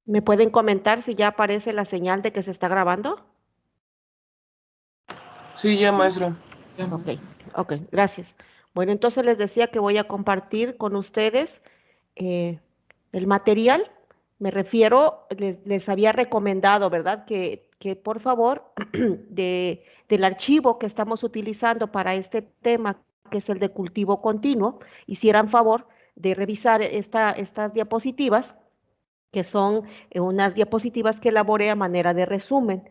¿Me pueden comentar si ya aparece la señal de que se está grabando? Sí, ya, maestro. Ok, ok, gracias. Bueno, entonces les decía que voy a compartir con ustedes eh, el material. Me refiero, les había recomendado, ¿verdad? Que por favor, del archivo que estamos utilizando para este tema, que es el de cultivo continuo, hicieran favor de revisar estas diapositivas que son unas diapositivas que elaboré a manera de resumen.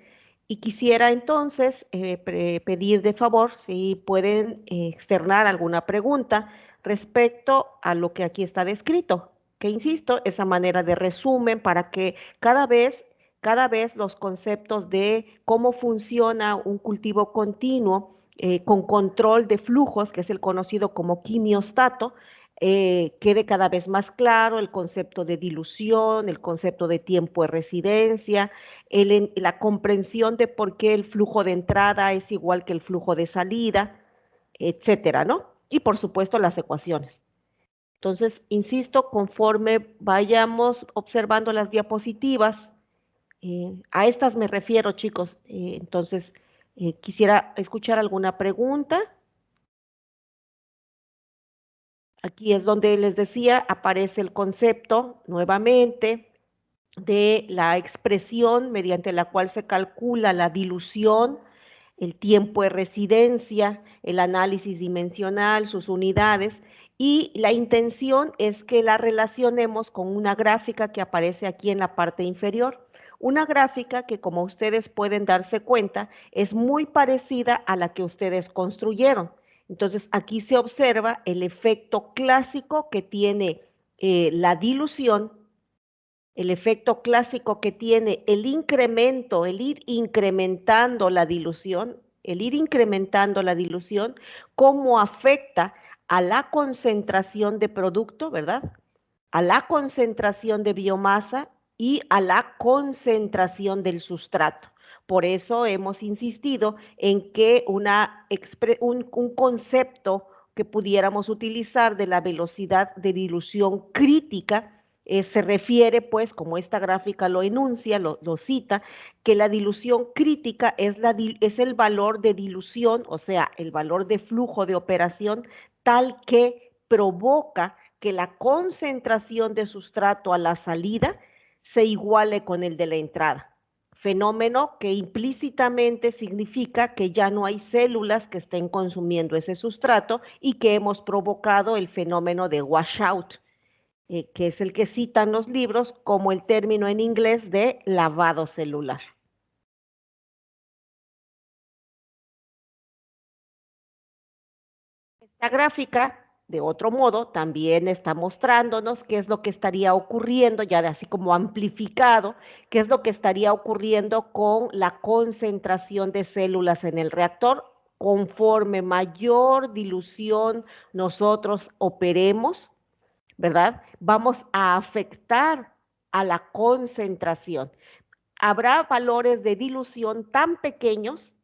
Y quisiera entonces pedir de favor si pueden externar alguna pregunta respecto a lo que aquí está descrito, que insisto, esa manera de resumen para que cada vez los conceptos de cómo funciona un cultivo continuo con control de flujos, que es el conocido como quimiostato, quede cada vez más claro el concepto de dilución, el concepto de tiempo de residencia, la comprensión de por qué el flujo de entrada es igual que el flujo de salida, etcétera, ¿no? Y por supuesto las ecuaciones. Entonces, insisto, conforme vayamos observando las diapositivas, a estas me refiero, chicos, entonces quisiera escuchar alguna pregunta. Aquí es donde les decía, aparece el concepto nuevamente de la expresión mediante la cual se calcula la dilución, el tiempo de residencia, el análisis dimensional, sus unidades, y la intención es que la relacionemos con una gráfica que aparece aquí en la parte inferior. Una gráfica que, como ustedes pueden darse cuenta, es muy parecida a la que ustedes construyeron. Entonces, aquí se observa el efecto clásico que tiene la dilución, el efecto clásico que tiene el incremento, el ir incrementando la dilución, cómo afecta a la concentración de producto, ¿verdad? A la concentración de biomasa y a la concentración del sustrato. Por eso hemos insistido en que un concepto que pudiéramos utilizar de la velocidad de dilución crítica se refiere, pues, como esta gráfica lo enuncia, lo cita, que la dilución crítica es el valor de dilución, o sea, el valor de flujo de operación tal que provoca que la concentración de sustrato a la salida se iguale con el de la entrada. Fenómeno que implícitamente significa que ya no hay células que estén consumiendo ese sustrato y que hemos provocado el fenómeno de washout, que es el que citan los libros como el término en inglés de lavado celular. Esta gráfica, de otro modo, también está mostrándonos qué es lo que estaría ocurriendo, ya de así como amplificado, qué es lo que estaría ocurriendo con la concentración de células en el reactor. Conforme mayor dilución nosotros operemos, ¿verdad? Vamos a afectar a la concentración. Habrá valores de dilución tan pequeños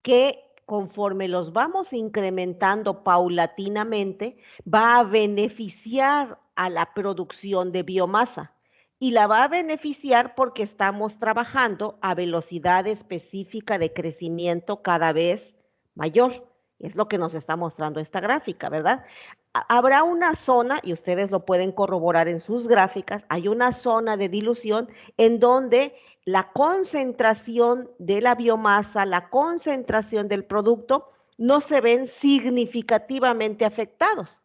que conforme los vamos incrementando paulatinamente, va a beneficiar a la producción de biomasa y la va a beneficiar porque estamos trabajando a velocidad específica de crecimiento cada vez mayor. Es lo que nos está mostrando esta gráfica, ¿verdad? Habrá una zona, y ustedes lo pueden corroborar en sus gráficas, hay una zona de dilución en donde la concentración de la biomasa, la concentración del producto, no se ven significativamente afectados.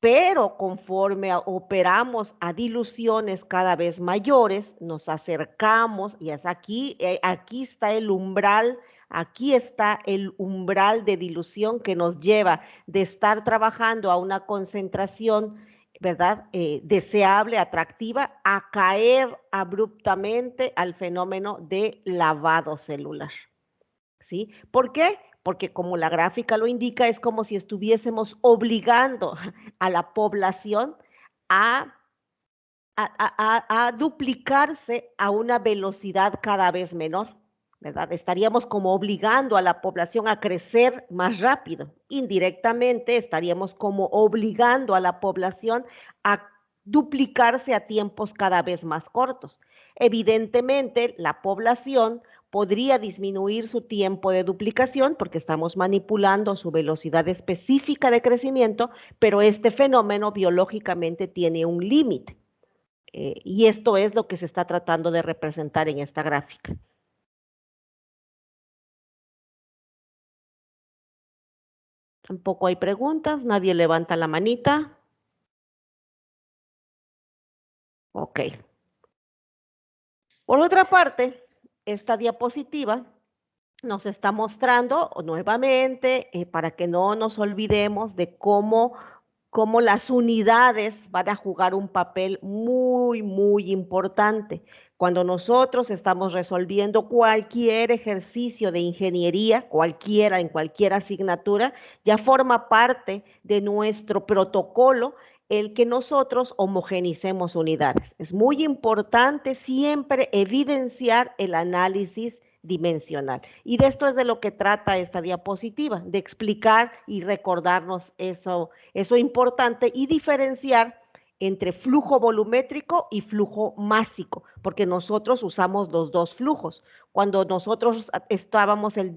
Pero conforme operamos a diluciones cada vez mayores, nos acercamos, y es aquí está el umbral, aquí está el umbral de dilución que nos lleva de estar trabajando a una concentración, ¿verdad? Deseable, atractiva, a caer abruptamente al fenómeno de lavado celular. ¿Sí? ¿Por qué? Porque como la gráfica lo indica, es como si estuviésemos obligando a la población a, a duplicarse a una velocidad cada vez menor, ¿verdad? Estaríamos como obligando a la población a crecer más rápido. Indirectamente estaríamos como obligando a la población a duplicarse a tiempos cada vez más cortos. Evidentemente, la población podría disminuir su tiempo de duplicación porque estamos manipulando su velocidad específica de crecimiento, pero este fenómeno biológicamente tiene un límite. Y esto es lo que se está tratando de representar en esta gráfica. Tampoco hay preguntas, nadie levanta la manita. Ok. Por otra parte, esta diapositiva nos está mostrando nuevamente, para que no nos olvidemos de cómo las unidades van a jugar un papel muy, muy importante. Cuando nosotros estamos resolviendo cualquier ejercicio de ingeniería, cualquiera, en cualquier asignatura, ya forma parte de nuestro protocolo el que nosotros homogenicemos unidades. Es muy importante siempre evidenciar el análisis dimensional. Y de esto es de lo que trata esta diapositiva, de explicar y recordarnos eso importante y diferenciar entre flujo volumétrico y flujo másico, porque nosotros usamos los dos flujos. Cuando nosotros estábamos en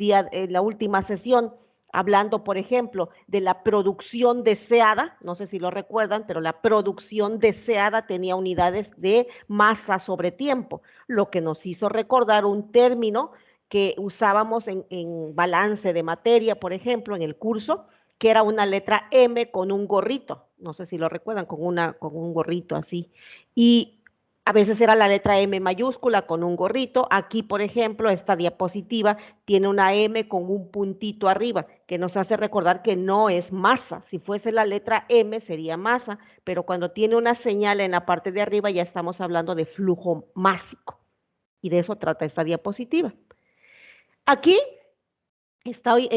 la última sesión, hablando, por ejemplo, de la producción deseada, no sé si lo recuerdan, pero la producción deseada tenía unidades de masa sobre tiempo, lo que nos hizo recordar un término que usábamos en balance de materia, por ejemplo, en el curso, que era una letra M con un gorrito, no sé si lo recuerdan, con un gorrito así. Y a veces era la letra M mayúscula con un gorrito. Aquí, por ejemplo, esta diapositiva tiene una M con un puntito arriba, que nos hace recordar que no es masa. Si fuese la letra M sería masa, pero cuando tiene una señal en la parte de arriba ya estamos hablando de flujo másico. Y de eso trata esta diapositiva. Aquí estamos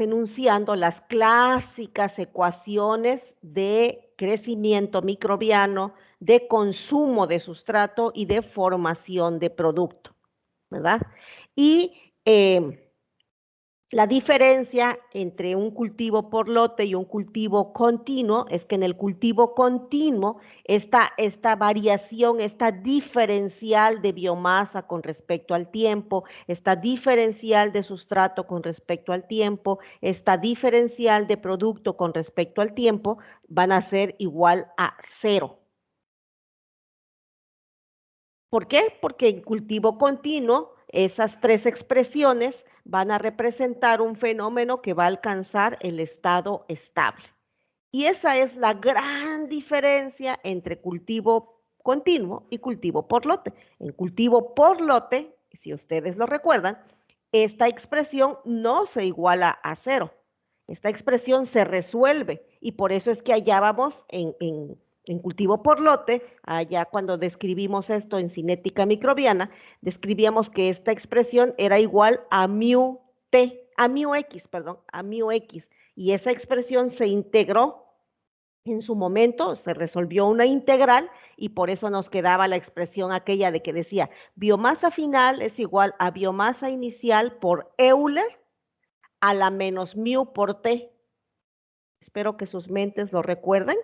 enunciando las clásicas ecuaciones de crecimiento microbiano, de consumo de sustrato y de formación de producto, ¿verdad? Y la diferencia entre un cultivo por lote y un cultivo continuo es que en el cultivo continuo esta variación, esta diferencial de biomasa con respecto al tiempo, esta diferencial de sustrato con respecto al tiempo, esta diferencial de producto con respecto al tiempo van a ser igual a 0. ¿Por qué? Porque en cultivo continuo, esas tres expresiones van a representar un fenómeno que va a alcanzar el estado estable. Y esa es la gran diferencia entre cultivo continuo y cultivo por lote. En cultivo por lote, si ustedes lo recuerdan, esta expresión no se iguala a 0. Esta expresión se resuelve y por eso es que allá vamos en cultivo por lote, allá cuando describimos esto en cinética microbiana, describíamos que esta expresión era igual a mu t, a mu x, perdón, a mu x, y esa expresión se integró en su momento, se resolvió una integral y por eso nos quedaba la expresión aquella de que decía biomasa final es igual a biomasa inicial por Euler a la menos mu por t. Espero que sus mentes lo recuerden.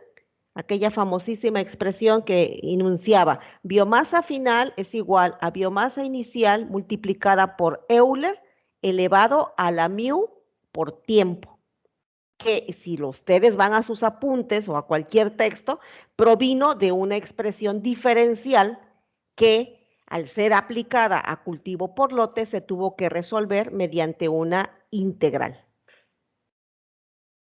Aquella famosísima expresión que enunciaba biomasa final es igual a biomasa inicial multiplicada por Euler elevado a la mu por tiempo, que si ustedes van a sus apuntes o a cualquier texto, provino de una expresión diferencial que al ser aplicada a cultivo por lote se tuvo que resolver mediante una integral.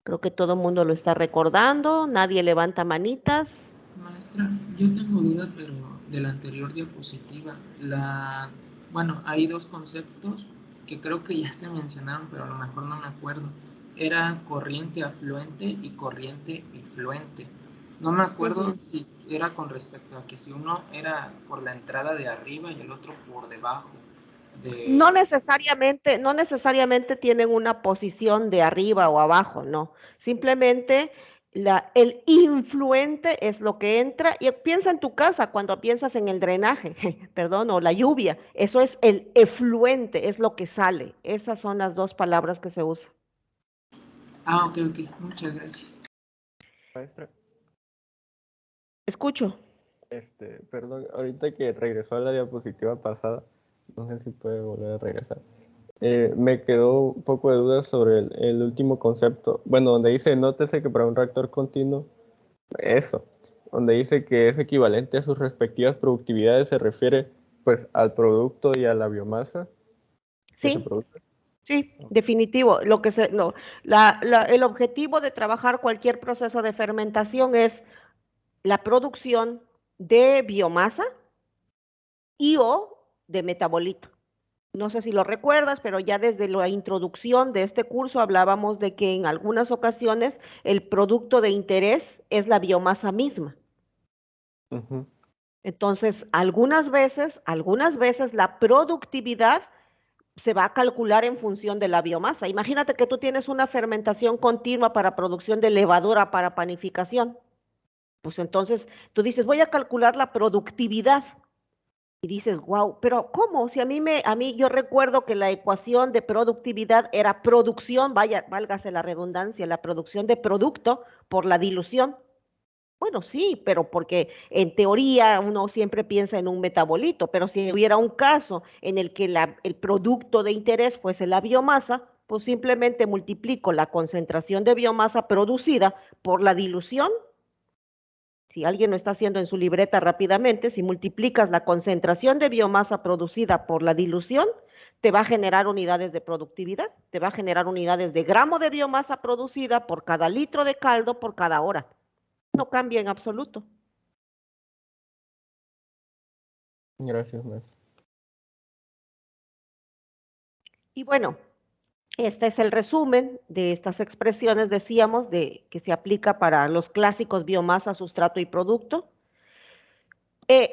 Creo que todo el mundo lo está recordando, nadie levanta manitas. Maestra, yo tengo duda, pero de la anterior diapositiva, bueno, hay dos conceptos que creo que ya se mencionaron, pero a lo mejor no me acuerdo. Era corriente afluente y corriente efluente. No me acuerdo si era con respecto a que si uno era por la entrada de arriba y el otro por debajo No de... necesariamente, no necesariamente tienen una posición de arriba o abajo, no. Simplemente el influente es lo que entra. Y piensa en tu casa cuando piensas en el drenaje, perdón, o la lluvia. Eso es el efluente, es lo que sale. Esas son las dos palabras que se usan. Ah, ok, muchas gracias. Maestra, Escucho. Perdón, ahorita que regresó a la diapositiva pasada, no sé si puede volver a regresar. Me quedó un poco de duda sobre el último concepto. Bueno, donde dice, nótese que para un reactor continuo, eso, donde dice que es equivalente a sus respectivas productividades, se refiere pues al producto y a la biomasa que se Sí, produce. sí, definitivo. No, el objetivo de trabajar cualquier proceso de fermentación es la producción de biomasa y o de metabolito. No sé si lo recuerdas, pero ya desde la introducción de este curso hablábamos de que en algunas ocasiones el producto de interés es la biomasa misma. Ujú. Entonces, algunas veces la productividad se va a calcular en función de la biomasa. Imagínate que tú tienes una fermentación continua para producción de levadura para panificación. Pues entonces tú dices, voy a calcular la productividad. Y dices, wow, pero ¿cómo? Si yo recuerdo que la ecuación de productividad era producción, vaya, válgase la redundancia, la producción de producto por la dilución. Bueno, sí, pero porque en teoría uno siempre piensa en un metabolito, pero si hubiera un caso en el que el producto de interés fuese la biomasa, pues simplemente multiplico la concentración de biomasa producida por la dilución. Si alguien lo está haciendo en su libreta rápidamente, si multiplicas la concentración de biomasa producida por la dilución, te va a generar unidades de productividad, te va a generar unidades de gramo de biomasa producida por cada litro de caldo por cada hora. No cambia en absoluto. Gracias, maestro. Y bueno, este es el resumen de estas expresiones, decíamos, que se aplica para los clásicos biomasa, sustrato y producto.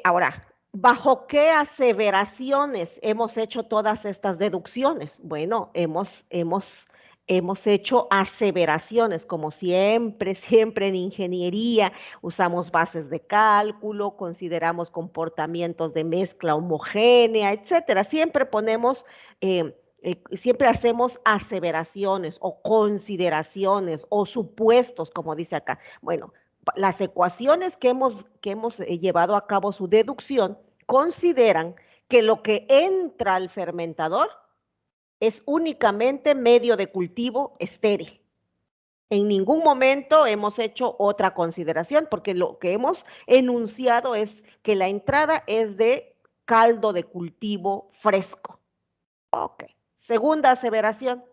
Ahora, ¿bajo qué aseveraciones hemos hecho todas estas deducciones? Bueno, hemos hecho aseveraciones, como siempre, siempre en ingeniería, usamos bases de cálculo, consideramos comportamientos de mezcla homogénea, etcétera. Siempre hacemos aseveraciones o consideraciones o supuestos, como dice acá. Bueno, las ecuaciones que hemos llevado a cabo su deducción consideran que lo que entra al fermentador es únicamente medio de cultivo estéril. En ningún momento hemos hecho otra consideración, porque lo que hemos enunciado es que la entrada es de caldo de cultivo fresco. Ok. Segunda aseveración,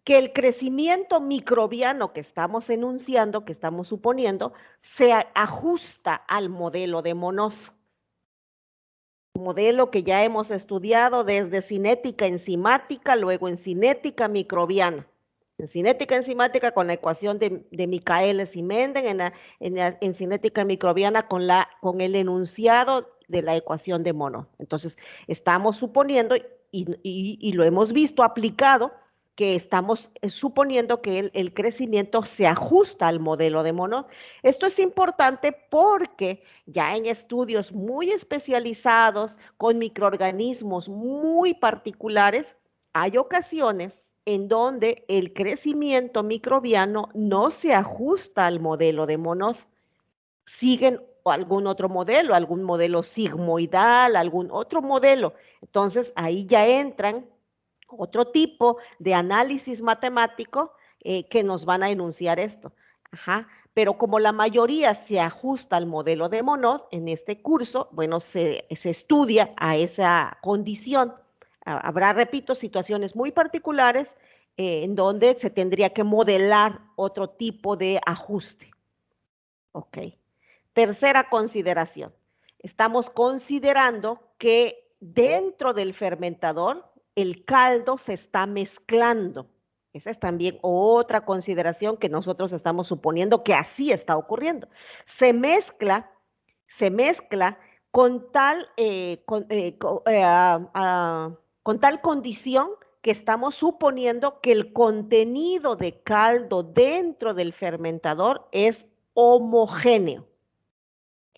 que el crecimiento microbiano que estamos enunciando, que estamos suponiendo, se ajusta al modelo de Monod, modelo que ya hemos estudiado desde cinética enzimática, luego en cinética microbiana. En cinética enzimática con la ecuación de Michaelis y Menden, en cinética microbiana con el enunciado de la ecuación de Monod. Entonces, estamos suponiendo, y lo hemos visto aplicado, que estamos suponiendo que el crecimiento se ajusta al modelo de Monod. Esto es importante porque ya en estudios muy especializados con microorganismos muy particulares, hay ocasiones en donde el crecimiento microbiano no se ajusta al modelo de Monod. Siguen algún modelo sigmoidal, algún otro modelo. Entonces ahí ya entran otro tipo de análisis matemático que nos van a enunciar esto. Ajá. Pero como la mayoría se ajusta al modelo de Monod en este curso, bueno, se estudia a esa condición. Habrá, repito, situaciones muy particulares en donde se tendría que modelar otro tipo de ajuste. Ok. Tercera consideración. Estamos considerando que dentro del fermentador el caldo se está mezclando. Esa es también otra consideración que nosotros estamos suponiendo que así está ocurriendo. Se mezcla con tal, con tal condición que estamos suponiendo que el contenido de caldo dentro del fermentador es homogéneo.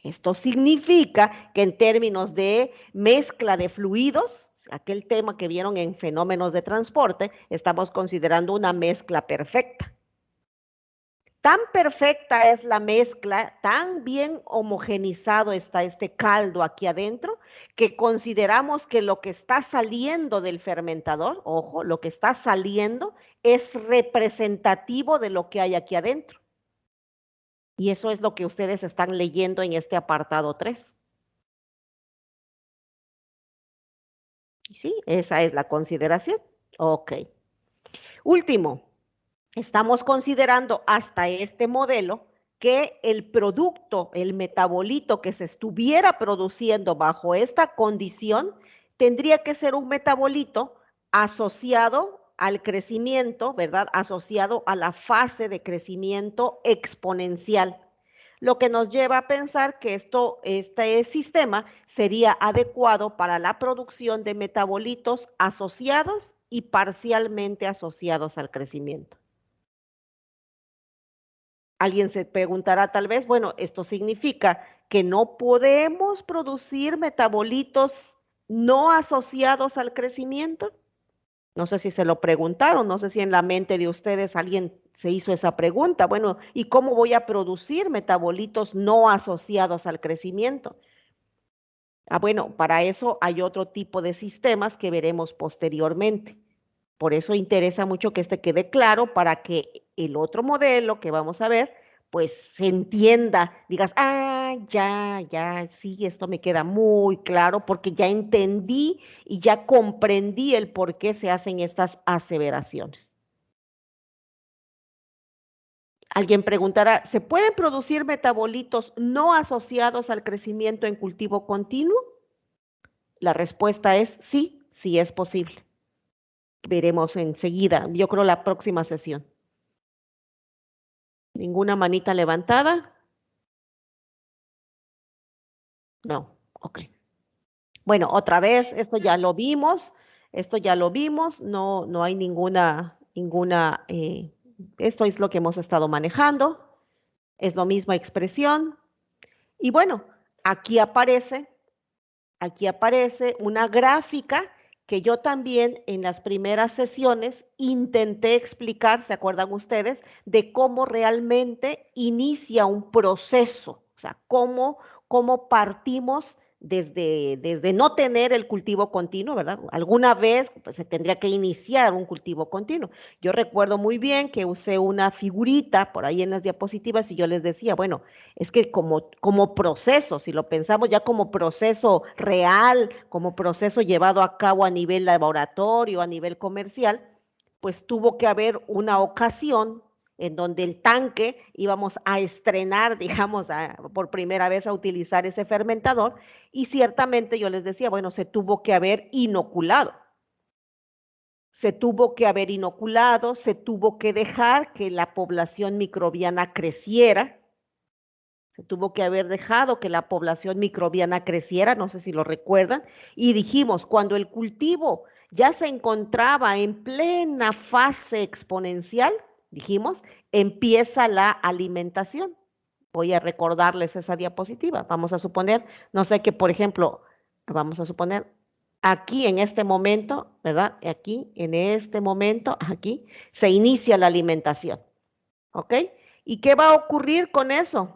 Esto significa que en términos de mezcla de fluidos, aquel tema que vieron en fenómenos de transporte, estamos considerando una mezcla perfecta. Tan perfecta es la mezcla, tan bien homogenizado está este caldo aquí adentro, que consideramos que lo que está saliendo del fermentador, ojo, lo que está saliendo es representativo de lo que hay aquí adentro. Y eso es lo que ustedes están leyendo en este apartado 3. ¿Sí? Esa es la consideración. Ok. Último, estamos considerando hasta este modelo que el producto, el metabolito que se estuviera produciendo bajo esta condición, tendría que ser un metabolito asociado al crecimiento, ¿verdad? Asociado a la fase de crecimiento exponencial. Lo que nos lleva a pensar que este sistema sería adecuado para la producción de metabolitos asociados y parcialmente asociados al crecimiento. Alguien se preguntará tal vez, bueno, esto significa que no podemos producir metabolitos no asociados al crecimiento. No sé si se lo preguntaron, no sé si en la mente de ustedes alguien se hizo esa pregunta. Bueno, ¿y cómo voy a producir metabolitos no asociados al crecimiento? Bueno, para eso hay otro tipo de sistemas que veremos posteriormente. Por eso interesa mucho que este quede claro para que el otro modelo que vamos a ver, pues se entienda, digas, ya, sí, esto me queda muy claro porque ya entendí y ya comprendí el por qué se hacen estas aseveraciones. Alguien preguntará, ¿se pueden producir metabolitos no asociados al crecimiento en cultivo continuo? La respuesta es sí, sí es posible. Veremos enseguida, yo creo la próxima sesión. ¿Ninguna manita levantada? No, ok. Bueno, otra vez, esto ya lo vimos, no hay ninguna, esto es lo que hemos estado manejando, es la misma expresión. Y bueno, aquí aparece una gráfica que yo también en las primeras sesiones intenté explicar, ¿se acuerdan ustedes? De cómo realmente inicia un proceso, o sea, cómo partimos desde no tener el cultivo continuo, ¿verdad? Alguna vez pues, se tendría que iniciar un cultivo continuo. Yo recuerdo muy bien que usé una figurita por ahí en las diapositivas y yo les decía, bueno, es que como proceso, si lo pensamos ya como proceso real, como proceso llevado a cabo a nivel laboratorio, a nivel comercial, pues tuvo que haber una ocasión en donde el tanque íbamos a estrenar, digamos, por primera vez a utilizar ese fermentador y ciertamente yo les decía, bueno, se tuvo que haber inoculado. Se tuvo que dejar que la población microbiana creciera, se tuvo que haber dejado que la población microbiana creciera, no sé si lo recuerdan, y dijimos, cuando el cultivo ya se encontraba en plena fase exponencial, dijimos, empieza la alimentación. Voy a recordarles esa diapositiva. Vamos a suponer, no sé que, por ejemplo, vamos a suponer, aquí en este momento, ¿verdad? Aquí, en este momento, aquí, se inicia la alimentación. ¿Ok? ¿Y qué va a ocurrir con eso?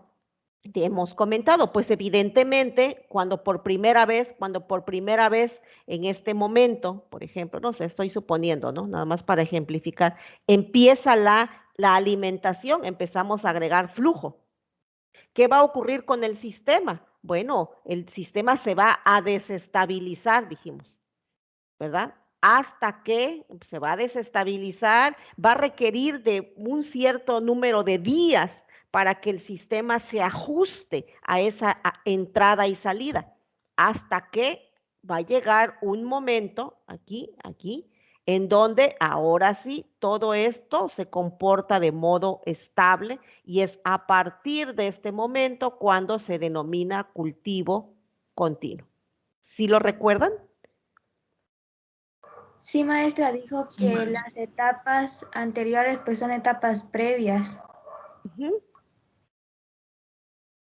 Te hemos comentado, pues evidentemente cuando por primera vez en este momento, por ejemplo, no sé, estoy suponiendo, ¿no? Nada más para ejemplificar, empieza la alimentación, empezamos a agregar flujo. ¿Qué va a ocurrir con el sistema? Bueno, el sistema se va a desestabilizar, dijimos, ¿verdad? Hasta que se va a desestabilizar, va a requerir de un cierto número de días para que el sistema se ajuste a esa entrada y salida, hasta que va a llegar un momento aquí, en donde ahora sí todo esto se comporta de modo estable y es a partir de este momento cuando se denomina cultivo continuo. ¿Sí lo recuerdan? Sí, maestra, dijo Sí, que maestra. las etapas anteriores pues son etapas previas.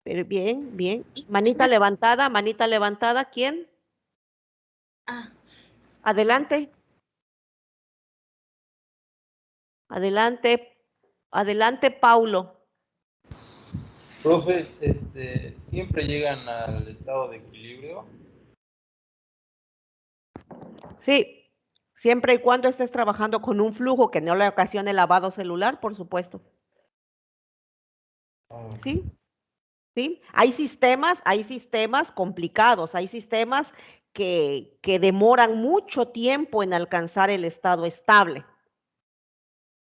Pero bien, bien. Manita levantada, ¿quién? Adelante. Adelante, Paulo. Profe, siempre llegan al estado de equilibrio. Sí, siempre y cuando estés trabajando con un flujo que no le ocasione lavado celular, por supuesto. Sí, sí. Hay sistemas complicados, hay sistemas que demoran mucho tiempo en alcanzar el estado estable.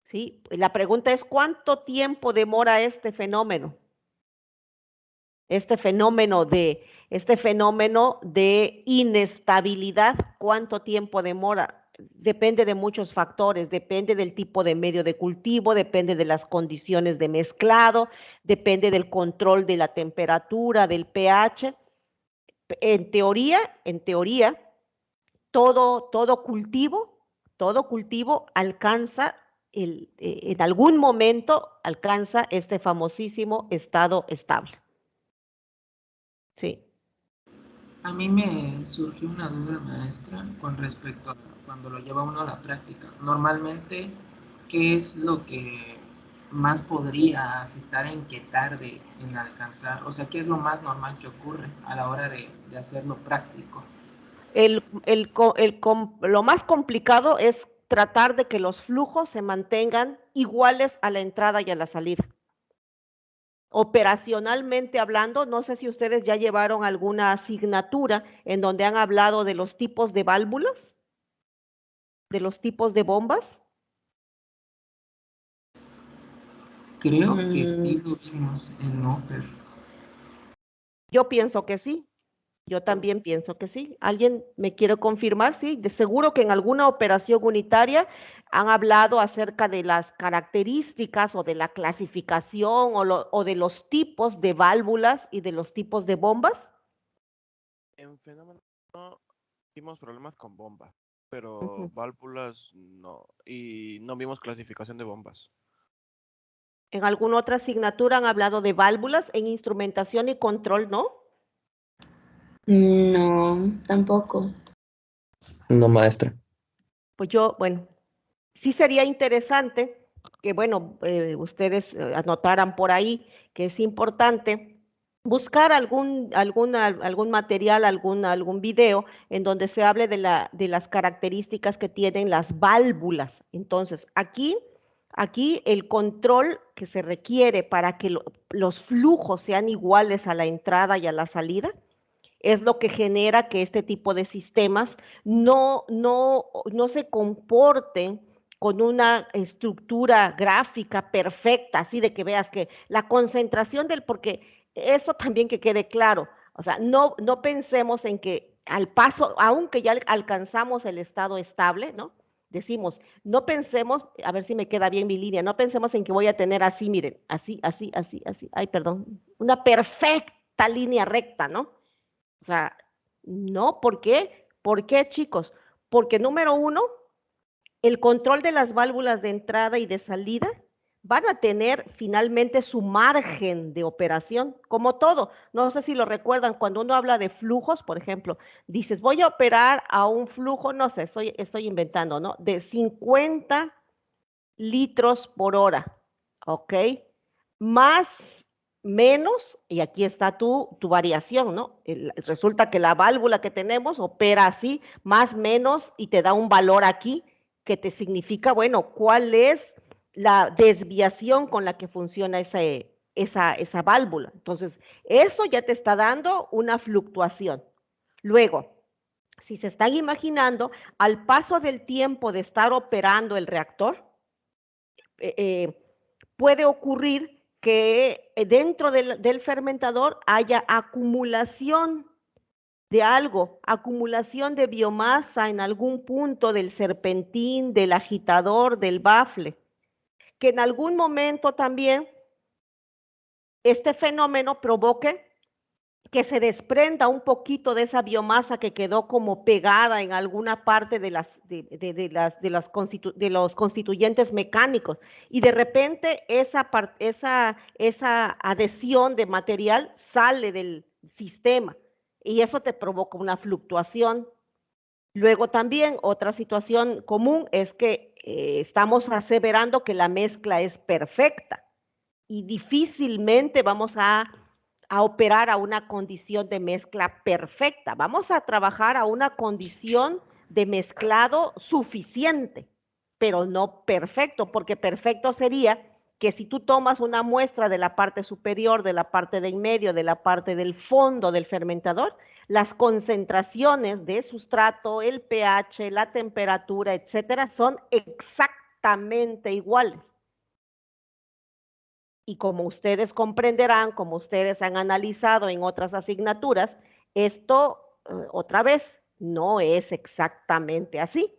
¿Sí? La pregunta es, ¿cuánto tiempo demora este fenómeno? Este fenómeno de inestabilidad, ¿cuánto tiempo demora? Depende de muchos factores, depende del tipo de medio de cultivo, depende de las condiciones de mezclado, depende del control de la temperatura, del pH. En teoría, todo cultivo alcanza en algún momento alcanza este famosísimo estado estable. Sí. A mí me surgió una duda, maestra, con respecto a cuando lo lleva uno a la práctica. Normalmente, ¿qué es lo que más podría afectar en que tarde en alcanzar? O sea, ¿qué es lo más normal que ocurre a la hora de hacerlo práctico? Lo más complicado es tratar de que los flujos se mantengan iguales a la entrada y a la salida. Operacionalmente hablando, no sé si ustedes ya llevaron alguna asignatura en donde han hablado de los tipos de válvulas, de los tipos de bombas. Creo que sí lo vimos en Oper. Yo pienso que sí. Yo también pienso que sí. ¿Alguien me quiere confirmar? Sí, de seguro que en alguna operación unitaria han hablado acerca de las características o de la clasificación o de los tipos de válvulas y de los tipos de bombas. En fenómeno vimos problemas con bombas, pero Ujú. válvulas no. Y no vimos clasificación de bombas. En alguna otra asignatura han hablado de válvulas en instrumentación y control, ¿no? No, tampoco. No, maestra. Pues bueno, sí sería interesante que, bueno, ustedes anotaran por ahí que es importante buscar algún material, algún video en donde se hable de las características que tienen las válvulas. Entonces, aquí el control que se requiere para que los flujos sean iguales a la entrada y a la salida es lo que genera que este tipo de sistemas no se comporten con una estructura gráfica perfecta, así de que veas que la concentración porque eso también que quede claro, o sea, no pensemos en que al paso, aunque ya alcanzamos el estado estable, ¿no? Decimos, no pensemos, a ver si me queda bien mi línea, no pensemos en que voy a tener así, miren, así, ay, perdón, una perfecta línea recta, ¿no? O sea, no, ¿por qué? ¿Por qué, chicos? Porque número uno, el control de las válvulas de entrada y de salida van a tener finalmente su margen de operación, como todo. No sé si lo recuerdan, cuando uno habla de flujos, por ejemplo, dices, voy a operar a un flujo, no sé, estoy inventando, ¿no? De 50 litros por hora, ¿ok? Más, menos, y aquí está tu variación, ¿no? Resulta que la válvula que tenemos opera así, más, menos, y te da un valor aquí que te significa, bueno, cuál es la desviación con la que funciona esa válvula. Entonces, eso ya te está dando una fluctuación. Luego, si se están imaginando, al paso del tiempo de estar operando el reactor, puede ocurrir que dentro del fermentador haya acumulación de algo, acumulación de biomasa en algún punto del serpentín, del agitador, del bafle, que en algún momento también este fenómeno provoque que se desprenda un poquito de esa biomasa que quedó como pegada en alguna parte de los constituyentes mecánicos y de repente esa adhesión de material sale del sistema y eso te provoca una fluctuación. Luego también otra situación común es que estamos aseverando que la mezcla es perfecta. y difícilmente vamos a operar a una condición de mezcla perfecta. Vamos a trabajar a una condición de mezclado suficiente, pero no perfecto, porque perfecto sería que si tú tomas una muestra de la parte superior, de la parte de en medio, de la parte del fondo del fermentador, las concentraciones de sustrato, el pH, la temperatura, etcétera, son exactamente iguales. Y como ustedes comprenderán, como ustedes han analizado en otras asignaturas, esto, otra vez, no es exactamente así.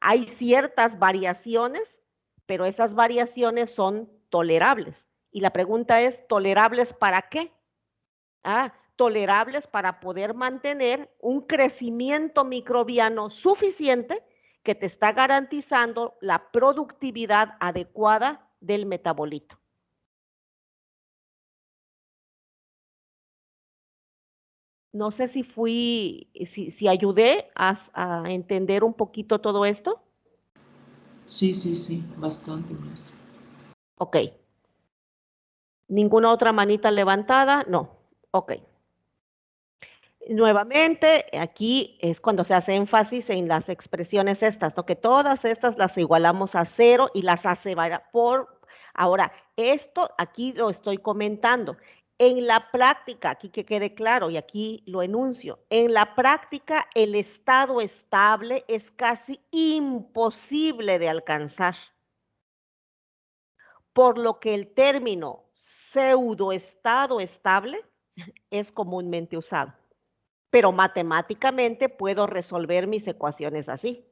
Hay ciertas variaciones, pero esas variaciones son tolerables. Y la pregunta es, ¿tolerables para qué? Tolerables para poder mantener un crecimiento microbiano suficiente que te está garantizando la productividad adecuada del metabolito. No sé si si ayudé a entender un poquito todo esto. Sí, bastante, maestra. Ok. ¿Ninguna otra manita levantada? No. Ok. Nuevamente, aquí es cuando se hace énfasis en las expresiones estas, ¿no? Que todas estas las igualamos a 0 y las aseveramos por... Ahora, esto aquí lo estoy comentando. En la práctica, aquí que quede claro y aquí lo enuncio, en la práctica el estado estable es casi imposible de alcanzar, por lo que el término pseudoestado estable es comúnmente usado. Pero matemáticamente puedo resolver mis ecuaciones así.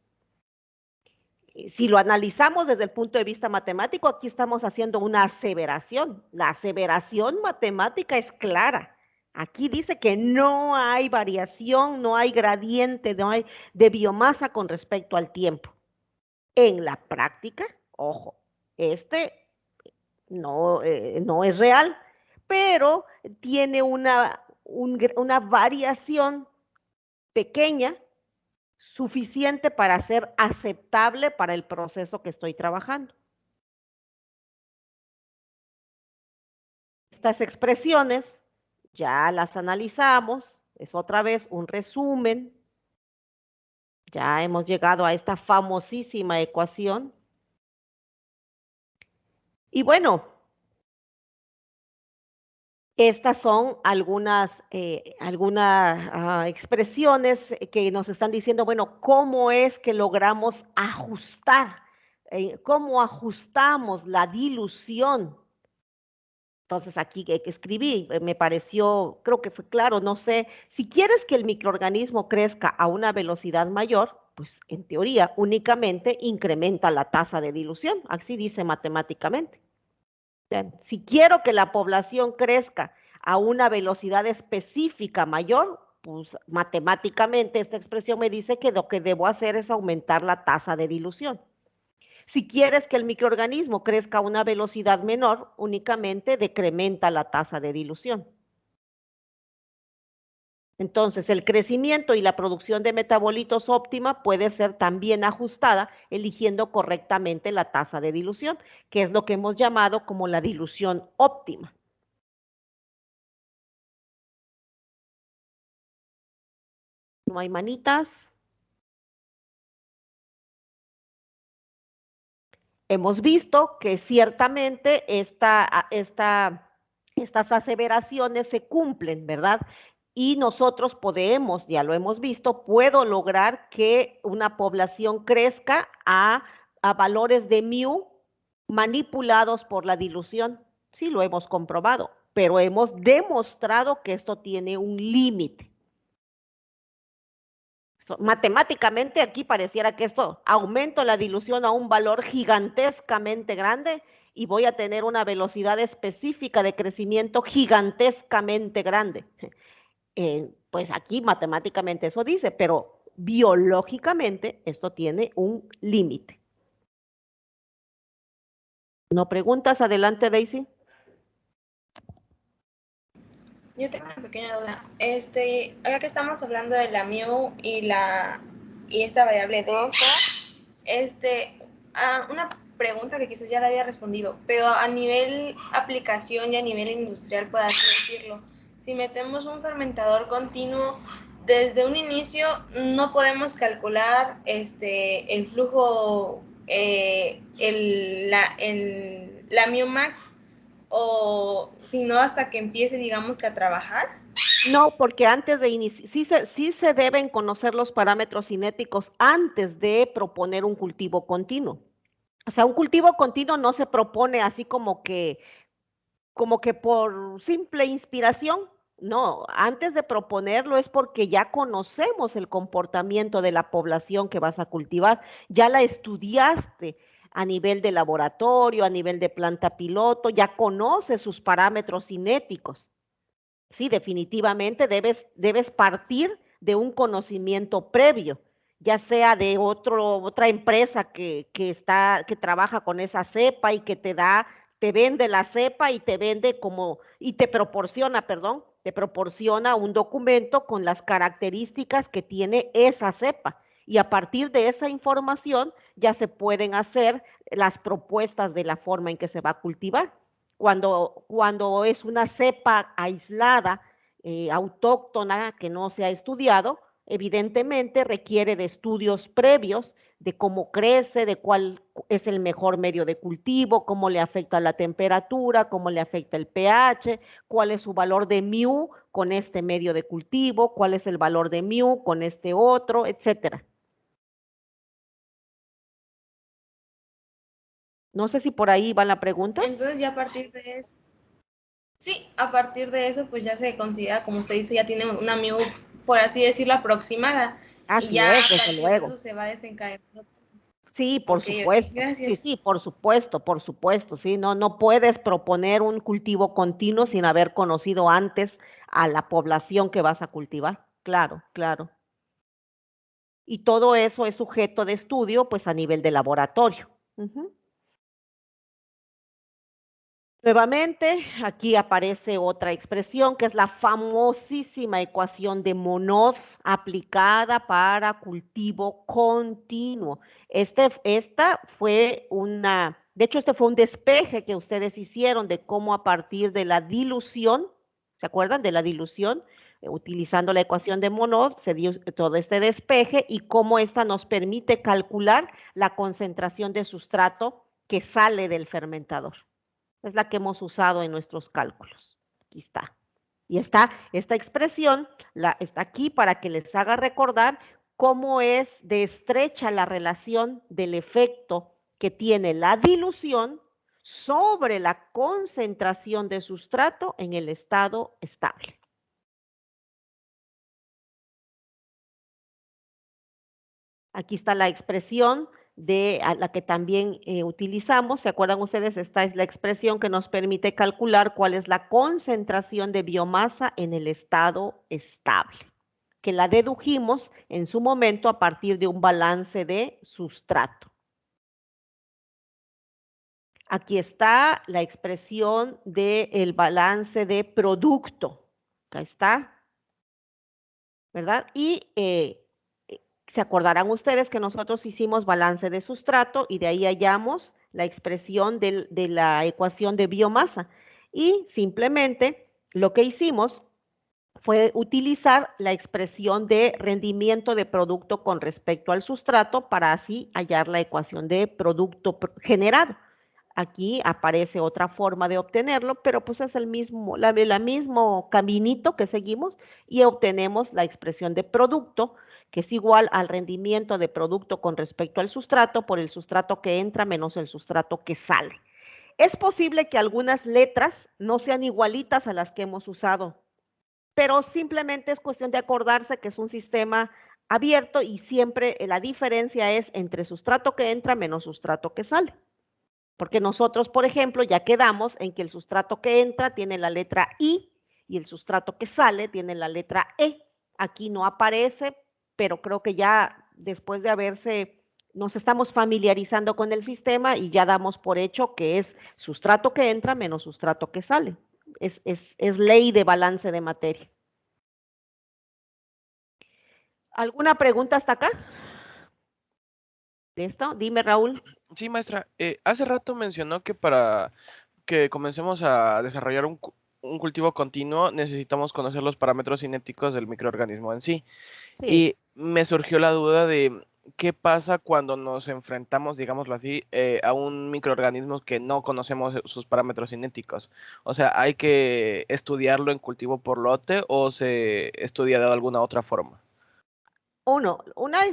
Si lo analizamos desde el punto de vista matemático, aquí estamos haciendo una aseveración. La aseveración matemática es clara. Aquí dice que no hay variación, no hay gradiente, no hay de biomasa con respecto al tiempo. En la práctica, ojo, no es real, pero tiene una variación pequeña, suficiente para ser aceptable para el proceso que estoy trabajando. Estas expresiones ya las analizamos, es otra vez un resumen. Ya hemos llegado a esta famosísima ecuación. Y bueno, estas son algunas expresiones que nos están diciendo, bueno, ¿cómo es que logramos ajustar? ¿Cómo ajustamos la dilución? Entonces aquí que escribí, me pareció, creo que fue claro, no sé, si quieres que el microorganismo crezca a una velocidad mayor, pues en teoría únicamente incrementa la tasa de dilución, así dice matemáticamente. Bien, si quiero que la población crezca a una velocidad específica mayor, pues matemáticamente esta expresión me dice que lo que debo hacer es aumentar la tasa de dilución. Si quieres que el microorganismo crezca a una velocidad menor, únicamente decrementa la tasa de dilución. Entonces, el crecimiento y la producción de metabolitos óptima puede ser también ajustada eligiendo correctamente la tasa de dilución, que es lo que hemos llamado como la dilución óptima. ¿No hay manitas? Hemos visto que ciertamente estas aseveraciones se cumplen, ¿verdad? Y nosotros podemos, ya lo hemos visto, puedo lograr que una población crezca a valores de mu manipulados por la dilución. Sí, lo hemos comprobado, pero hemos demostrado que esto tiene un límite. Matemáticamente aquí pareciera que esto aumento la dilución a un valor gigantescamente grande y voy a tener una velocidad específica de crecimiento gigantescamente grande. Pues aquí matemáticamente eso dice, pero biológicamente esto tiene un límite. ¿No preguntas? Adelante, Daisy. Yo tengo una pequeña duda. Ahora que estamos hablando de la mu y esta variable delta, una pregunta que quizás ya la había respondido, pero a nivel aplicación y a nivel industrial, por así decirlo, si metemos un fermentador continuo, desde un inicio no podemos calcular el flujo, la Miomax, o si no hasta que empiece, digamos, que a trabajar. No, porque antes de iniciar, sí se deben conocer los parámetros cinéticos antes de proponer un cultivo continuo. O sea, un cultivo continuo no se propone así como que por simple inspiración. No, antes de proponerlo es porque ya conocemos el comportamiento de la población que vas a cultivar, ya la estudiaste a nivel de laboratorio, a nivel de planta piloto, ya conoces sus parámetros cinéticos. Sí, definitivamente debes partir de un conocimiento previo, ya sea de otra empresa que trabaja con esa cepa y que te vende la cepa y te vende y te proporciona, perdón, te proporciona un documento con las características que tiene esa cepa. Y a partir de esa información ya se pueden hacer las propuestas de la forma en que se va a cultivar. Cuando es una cepa aislada, autóctona, que no se ha estudiado, evidentemente requiere de estudios previos de cómo crece, de cuál es el mejor medio de cultivo, cómo le afecta la temperatura, cómo le afecta el pH, cuál es su valor de μ con este medio de cultivo, cuál es el valor de μ con este otro, etcétera. No sé si por ahí va la pregunta. Entonces ya a partir de eso, sí, a partir de eso pues ya se considera, como usted dice, ya tiene una MIU, por así decirlo, aproximada, y Así ya es, a desde partir de luego. eso se va desencadenando. Sí, por Ok, ok, supuesto. Sí, gracias. sí, por supuesto, sí. No puedes proponer un cultivo continuo sin haber conocido antes a la población que vas a cultivar. Claro, claro. Y todo eso es sujeto de estudio, pues a nivel de laboratorio. Ujú. Nuevamente, aquí aparece otra expresión que es la famosísima ecuación de Monod aplicada para cultivo continuo. Esta fue de hecho, este fue un despeje que ustedes hicieron de cómo a partir de la dilución, ¿se acuerdan de la dilución? Utilizando la ecuación de Monod se dio todo este despeje y cómo esta nos permite calcular la concentración de sustrato que sale del fermentador. Es la que hemos usado en nuestros cálculos. Aquí está. Y esta expresión está aquí para que les haga recordar cómo es de estrecha la relación del efecto que tiene la dilución sobre la concentración de sustrato en el estado estable. Aquí está la expresión de la que también utilizamos. ¿Se acuerdan ustedes? Esta es la expresión que nos permite calcular cuál es la concentración de biomasa en el estado estable, que la dedujimos en su momento a partir de un balance de sustrato. Aquí está la expresión del balance de producto. Acá está, ¿verdad? Y se acordarán ustedes que nosotros hicimos balance de sustrato y de ahí hallamos la expresión de la ecuación de biomasa. Y simplemente lo que hicimos fue utilizar la expresión de rendimiento de producto con respecto al sustrato para así hallar la ecuación de producto generado. Aquí aparece otra forma de obtenerlo, pero pues es el mismo caminito que seguimos y obtenemos la expresión de producto, que es igual al rendimiento de producto con respecto al sustrato por el sustrato que entra menos el sustrato que sale. Es posible que algunas letras no sean igualitas a las que hemos usado, pero simplemente es cuestión de acordarse que es un sistema abierto y siempre la diferencia es entre sustrato que entra menos sustrato que sale. Porque nosotros, por ejemplo, ya quedamos en que el sustrato que entra tiene la letra I y el sustrato que sale tiene la letra E. Aquí no aparece, pero creo que ya después de nos estamos familiarizando con el sistema y ya damos por hecho que es sustrato que entra menos sustrato que sale. Es ley de balance de materia. ¿Alguna pregunta hasta acá? ¿Listo? Dime, Raúl. Sí, maestra, hace rato mencionó que para que comencemos a desarrollar un cultivo continuo necesitamos conocer los parámetros cinéticos del microorganismo en sí. Sí. Y me surgió la duda de qué pasa cuando nos enfrentamos, digámoslo así, a un microorganismo que no conocemos sus parámetros cinéticos. O sea, ¿hay que estudiarlo en cultivo por lote o se estudia de alguna otra forma? Uno, una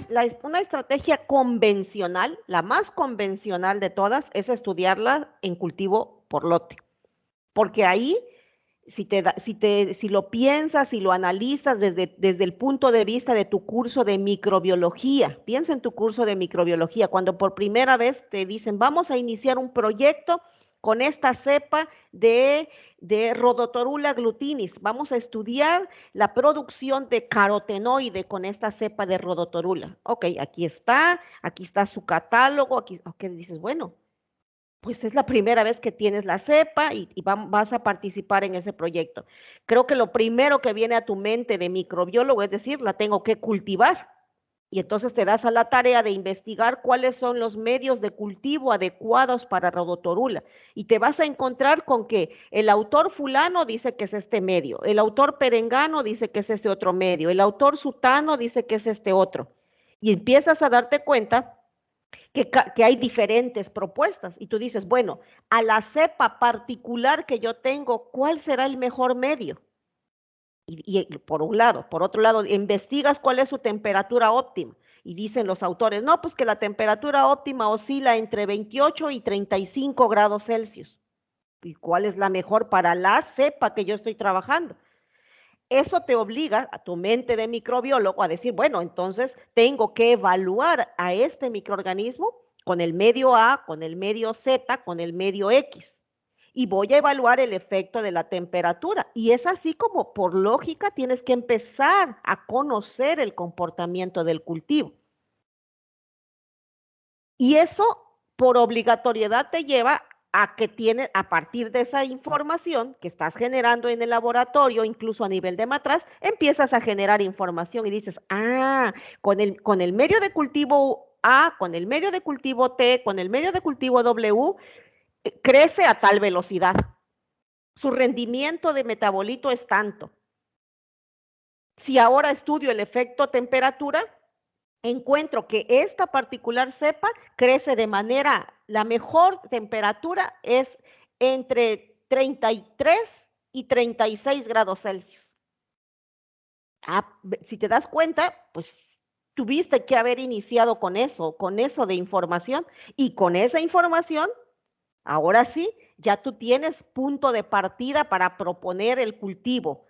estrategia convencional, la más convencional de todas, es estudiarla en cultivo por lote, porque ahí, si lo piensas, si lo analizas desde el punto de vista de tu curso de microbiología, piensa en tu curso de microbiología, cuando por primera vez te dicen, vamos a iniciar un proyecto con esta cepa de Rhodotorula glutinis, vamos a estudiar la producción de carotenoide con esta cepa de Rhodotorula. Ok, aquí está su catálogo, aquí, ok, dices, bueno, pues es la primera vez que tienes la cepa y vas a participar en ese proyecto. Creo que lo primero que viene a tu mente de microbiólogo es decir, la tengo que cultivar. Y entonces te das a la tarea de investigar cuáles son los medios de cultivo adecuados para Rhodotorula. Y te vas a encontrar con que el autor fulano dice que es este medio, el autor perengano dice que es este otro medio, el autor sutano dice que es este otro. Y empiezas a darte cuenta que hay diferentes propuestas y tú dices, bueno, a la cepa particular que yo tengo, ¿cuál será el mejor medio? Y por un lado, por otro lado, investigas cuál es su temperatura óptima y dicen los autores, no, pues que la temperatura óptima oscila entre 28 y 35 grados Celsius. ¿Y cuál es la mejor para la cepa que yo estoy trabajando? Eso te obliga a tu mente de microbiólogo a decir, bueno, entonces tengo que evaluar a este microorganismo con el medio A, con el medio Z, con el medio X. Y voy a evaluar el efecto de la temperatura. Y es así como por lógica tienes que empezar a conocer el comportamiento del cultivo. Y eso por obligatoriedad te lleva a que tienes, a partir de esa información que estás generando en el laboratorio, incluso a nivel de matraz, empiezas a generar información y dices, con el medio de cultivo A, con el medio de cultivo T, con el medio de cultivo W, crece a tal velocidad. Su rendimiento de metabolito es tanto. Si ahora estudio el efecto temperatura, encuentro que esta particular cepa crece de manera, la mejor temperatura es entre 33 y 36 grados Celsius. Si te das cuenta, pues tuviste que haber iniciado con eso de información y con esa información, ahora sí, ya tú tienes punto de partida para proponer el cultivo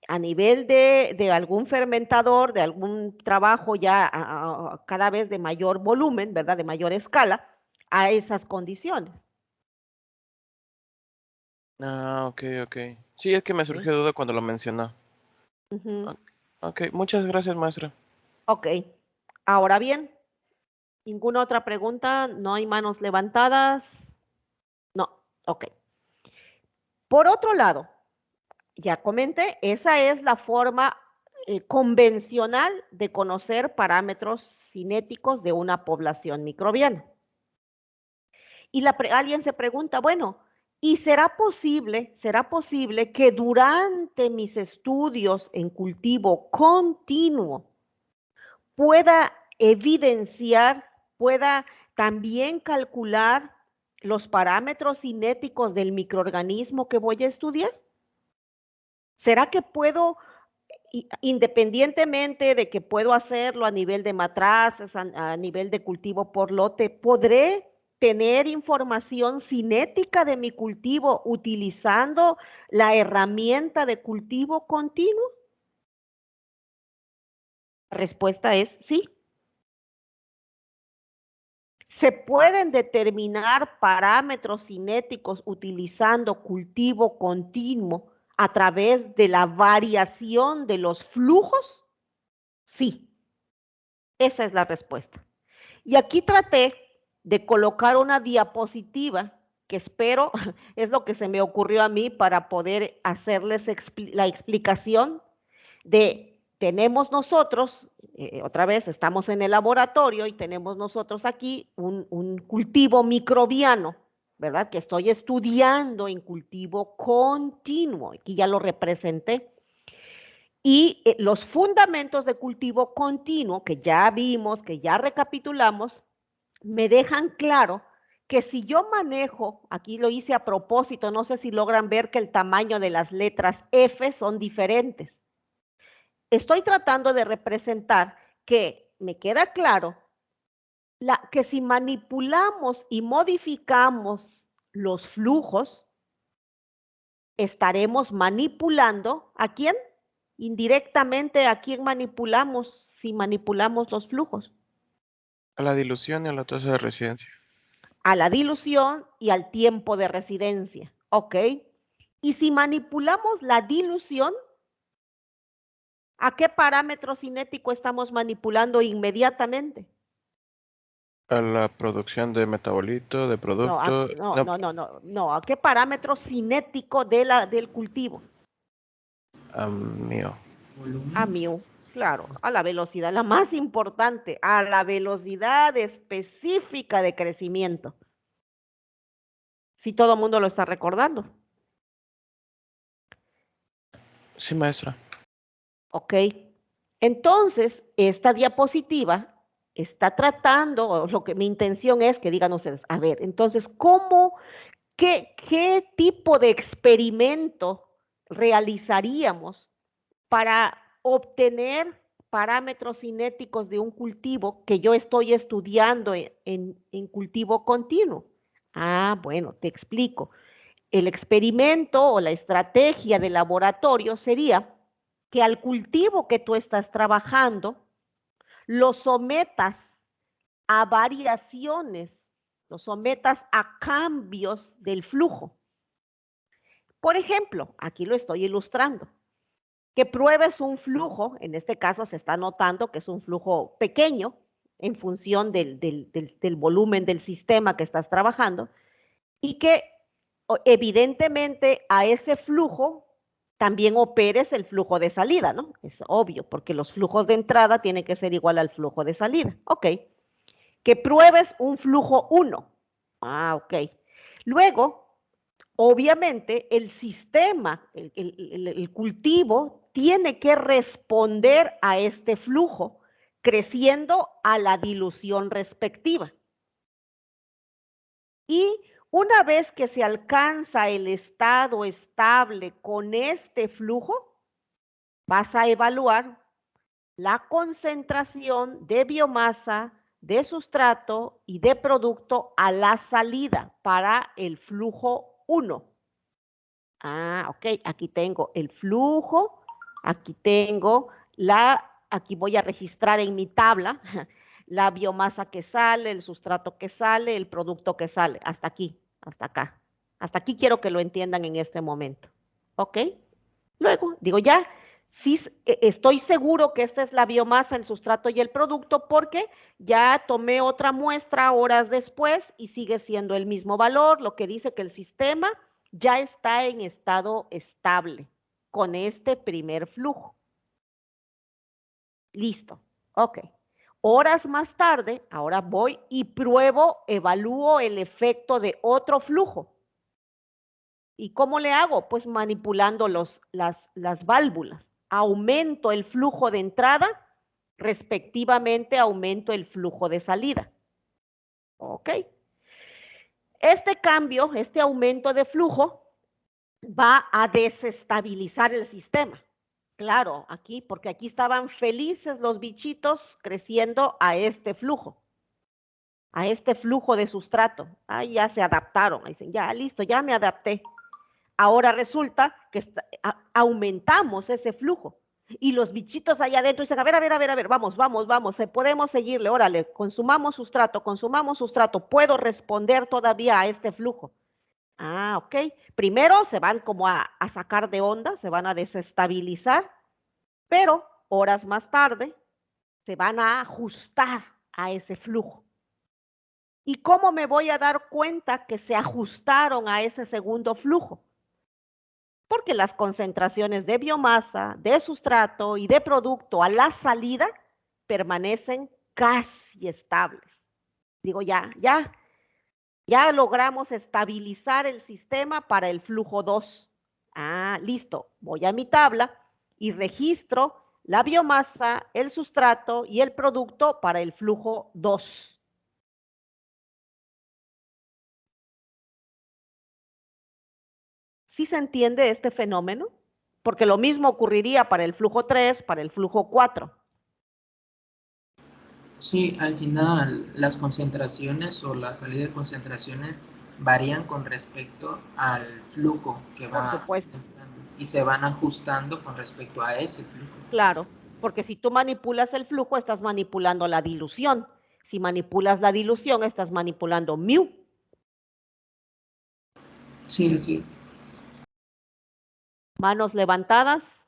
a nivel de algún fermentador, de algún trabajo ya cada vez de mayor volumen, ¿verdad? De mayor escala, a esas condiciones. Ah, ok, ok. Sí, es que me surgió duda cuando lo mencionó. Ok, muchas gracias, maestra. Ok, ahora bien, ¿ninguna otra pregunta? ¿No hay manos levantadas? No, ok. Por otro lado, ya comenté, esa es la forma convencional de conocer parámetros cinéticos de una población microbiana. Y alguien se pregunta, bueno, ¿y será posible que durante mis estudios en cultivo continuo pueda evidenciar, pueda también calcular los parámetros cinéticos del microorganismo que voy a estudiar? ¿Será que puedo, independientemente de que puedo hacerlo a nivel de matraces, a nivel de cultivo por lote, podré tener información cinética de mi cultivo utilizando la herramienta de cultivo continuo? La respuesta es sí. Se pueden determinar parámetros cinéticos utilizando cultivo continuo a través de la variación de los flujos. Sí, esa es la respuesta. Y aquí traté de colocar una diapositiva que espero es lo que se me ocurrió a mí para poder hacerles la explicación de tenemos nosotros, otra vez estamos en el laboratorio y tenemos nosotros aquí un cultivo microbiano, ¿verdad? Que estoy estudiando en cultivo continuo, aquí ya lo representé. Y los fundamentos de cultivo continuo, que ya vimos, que ya recapitulamos, me dejan claro que si yo manejo, aquí lo hice a propósito, no sé si logran ver que el tamaño de las letras F son diferentes. Estoy tratando de representar que me queda claro que si manipulamos y modificamos los flujos, estaremos manipulando ¿a quién? Indirectamente, ¿a quién manipulamos si manipulamos los flujos? A la dilución y a la tasa de residencia. A la dilución y al tiempo de residencia, ¿ok? Y si manipulamos la dilución, ¿a qué parámetro cinético estamos manipulando inmediatamente? A la producción de metabolito, de No, producto. no. ¿A qué parámetro cinético del cultivo? Mío. A mu, claro, a la velocidad, la más importante, a la velocidad específica de crecimiento. Si todo el mundo lo está recordando. Sí, maestra. Ok. Entonces, esta diapositiva está tratando, o lo que mi intención es que digan ustedes, a ver, entonces, qué tipo de experimento realizaríamos para obtener parámetros cinéticos de un cultivo que yo estoy estudiando en cultivo continuo? Ah, bueno, te explico. El experimento o la estrategia de laboratorio sería que al cultivo que tú estás trabajando lo sometas a variaciones, lo sometas a cambios del flujo. Por ejemplo, aquí lo estoy ilustrando, que pruebes un flujo, en este caso se está notando que es un flujo pequeño en función del volumen del sistema que estás trabajando, y que evidentemente a ese flujo también operes el flujo de salida, ¿no? Es obvio, porque los flujos de entrada tienen que ser igual al flujo de salida. Ok. Que pruebes un flujo 1. Ah, ok. Luego, obviamente, el sistema, el cultivo, tiene que responder a este flujo, creciendo a la dilución respectiva. Y una vez que se alcanza el estado estable con este flujo, vas a evaluar la concentración de biomasa, de sustrato y de producto a la salida para el flujo 1. Ah, ok, aquí tengo el flujo, aquí tengo aquí voy a registrar en mi tabla la biomasa que sale, el sustrato que sale, el producto que sale, hasta aquí, hasta acá. Hasta aquí quiero que lo entiendan en este momento, ¿ok? Luego, digo ya, sí estoy seguro que esta es la biomasa, el sustrato y el producto porque ya tomé otra muestra horas después y sigue siendo el mismo valor, lo que dice que el sistema ya está en estado estable con este primer flujo. Listo, ok. Horas más tarde, ahora voy y pruebo, evalúo el efecto de otro flujo. ¿Y cómo le hago? Pues manipulando las válvulas. Aumento el flujo de entrada, respectivamente aumento el flujo de salida. ¿Ok? Este cambio, este aumento de flujo, va a desestabilizar el sistema. Claro, aquí, porque aquí estaban felices los bichitos creciendo a este flujo de sustrato. Ahí ya se adaptaron, dicen, ya listo, ya me adapté. Ahora resulta que aumentamos ese flujo y los bichitos allá adentro dicen, a ver, vamos, podemos seguirle, órale, consumamos sustrato, puedo responder todavía a este flujo. Ah, ok. Primero se van como a sacar de onda, se van a desestabilizar, pero horas más tarde se van a ajustar a ese flujo. ¿Y cómo me voy a dar cuenta que se ajustaron a ese segundo flujo? porque las concentraciones de biomasa, de sustrato y de producto a la salida permanecen casi estables. Digo, ya logramos estabilizar el sistema para el flujo 2. Ah, listo. Voy a mi tabla y registro la biomasa, el sustrato y el producto para el flujo 2. ¿Sí se entiende este fenómeno? Porque lo mismo ocurriría para el flujo 3, para el flujo 4. Sí, al final las concentraciones o la salida de concentraciones varían con respecto al flujo que Por va supuesto. entrando y se van ajustando con respecto a ese flujo. Claro, porque si tú manipulas el flujo, estás manipulando la dilución. Si manipulas la dilución, estás manipulando mu. Sí, así es. Manos levantadas.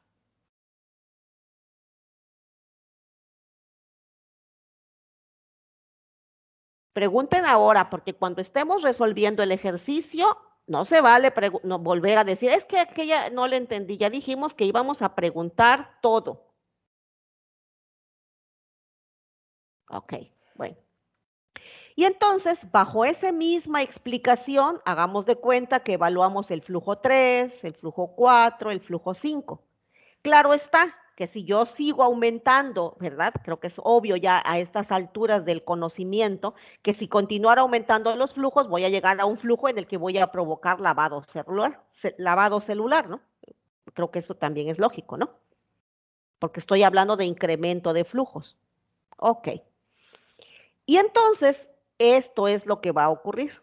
Pregunten ahora, porque cuando estemos resolviendo el ejercicio, no se vale no volver a decir, es que aquella no le entendí, ya dijimos que íbamos a preguntar todo. Ok, bueno. Y entonces, bajo esa misma explicación, hagamos de cuenta que evaluamos el flujo 3, el flujo 4, el flujo 5. Claro está que si yo sigo aumentando, ¿verdad? Creo que es obvio ya a estas alturas del conocimiento, que si continuara aumentando los flujos, voy a llegar a un flujo en el que voy a provocar lavado celular, ¿no? Creo que eso también es lógico, ¿no? Porque estoy hablando de incremento de flujos. Ok. Y entonces, esto es lo que va a ocurrir.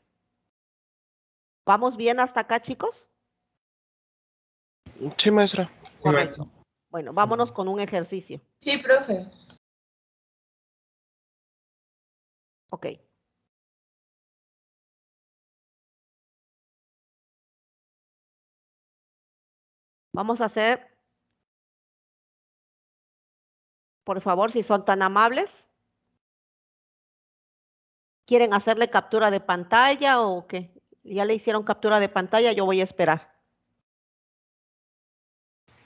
¿Vamos bien hasta acá, chicos? Sí, maestra. Correcto. Bueno, vámonos con un ejercicio. Sí, profe. Ok. Vamos a hacer, por favor, si son tan amables. ¿Quieren hacerle captura de pantalla o qué? ¿Ya le hicieron captura de pantalla? Yo voy a esperar.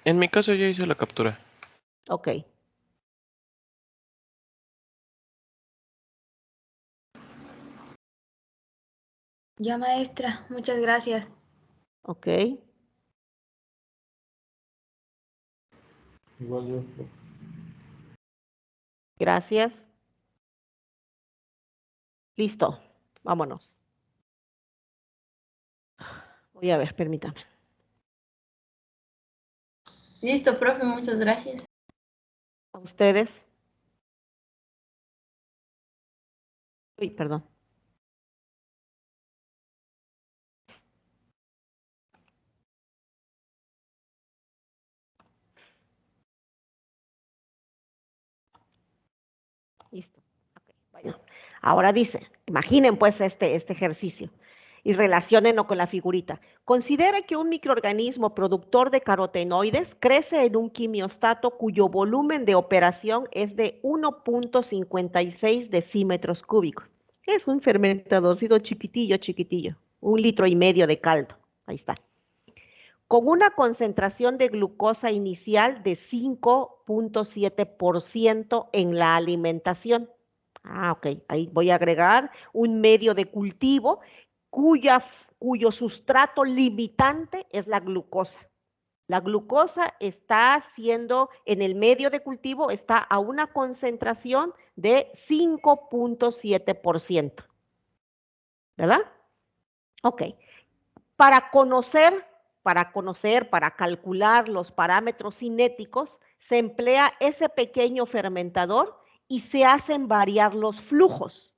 En mi caso ya hice la captura. Ok. Ya, maestra, muchas gracias. Ok. Igual yo. Gracias. Listo. Vámonos. Voy a ver, permítame. Listo, profe, muchas gracias. A ustedes. Uy, perdón. Listo. Okay, bueno. Ahora dice, imaginen pues este ejercicio y relaciónenlo con la figurita. Considere que un microorganismo productor de carotenoides crece en un quimiostato cuyo volumen de operación es de 1.56 decímetros cúbicos. Es un fermentadorcito chiquitillo, chiquitillo. 1,5 litros de caldo. Ahí está. Con una concentración de glucosa inicial de 5.7% en la alimentación. Ah, ok. Ahí voy a agregar un medio de cultivo cuyo sustrato limitante es la glucosa. La glucosa está siendo, en el medio de cultivo, está a una concentración de 5.7%. ¿Verdad? Ok. Para calcular los parámetros cinéticos, se emplea ese pequeño fermentador y se hacen variar los flujos.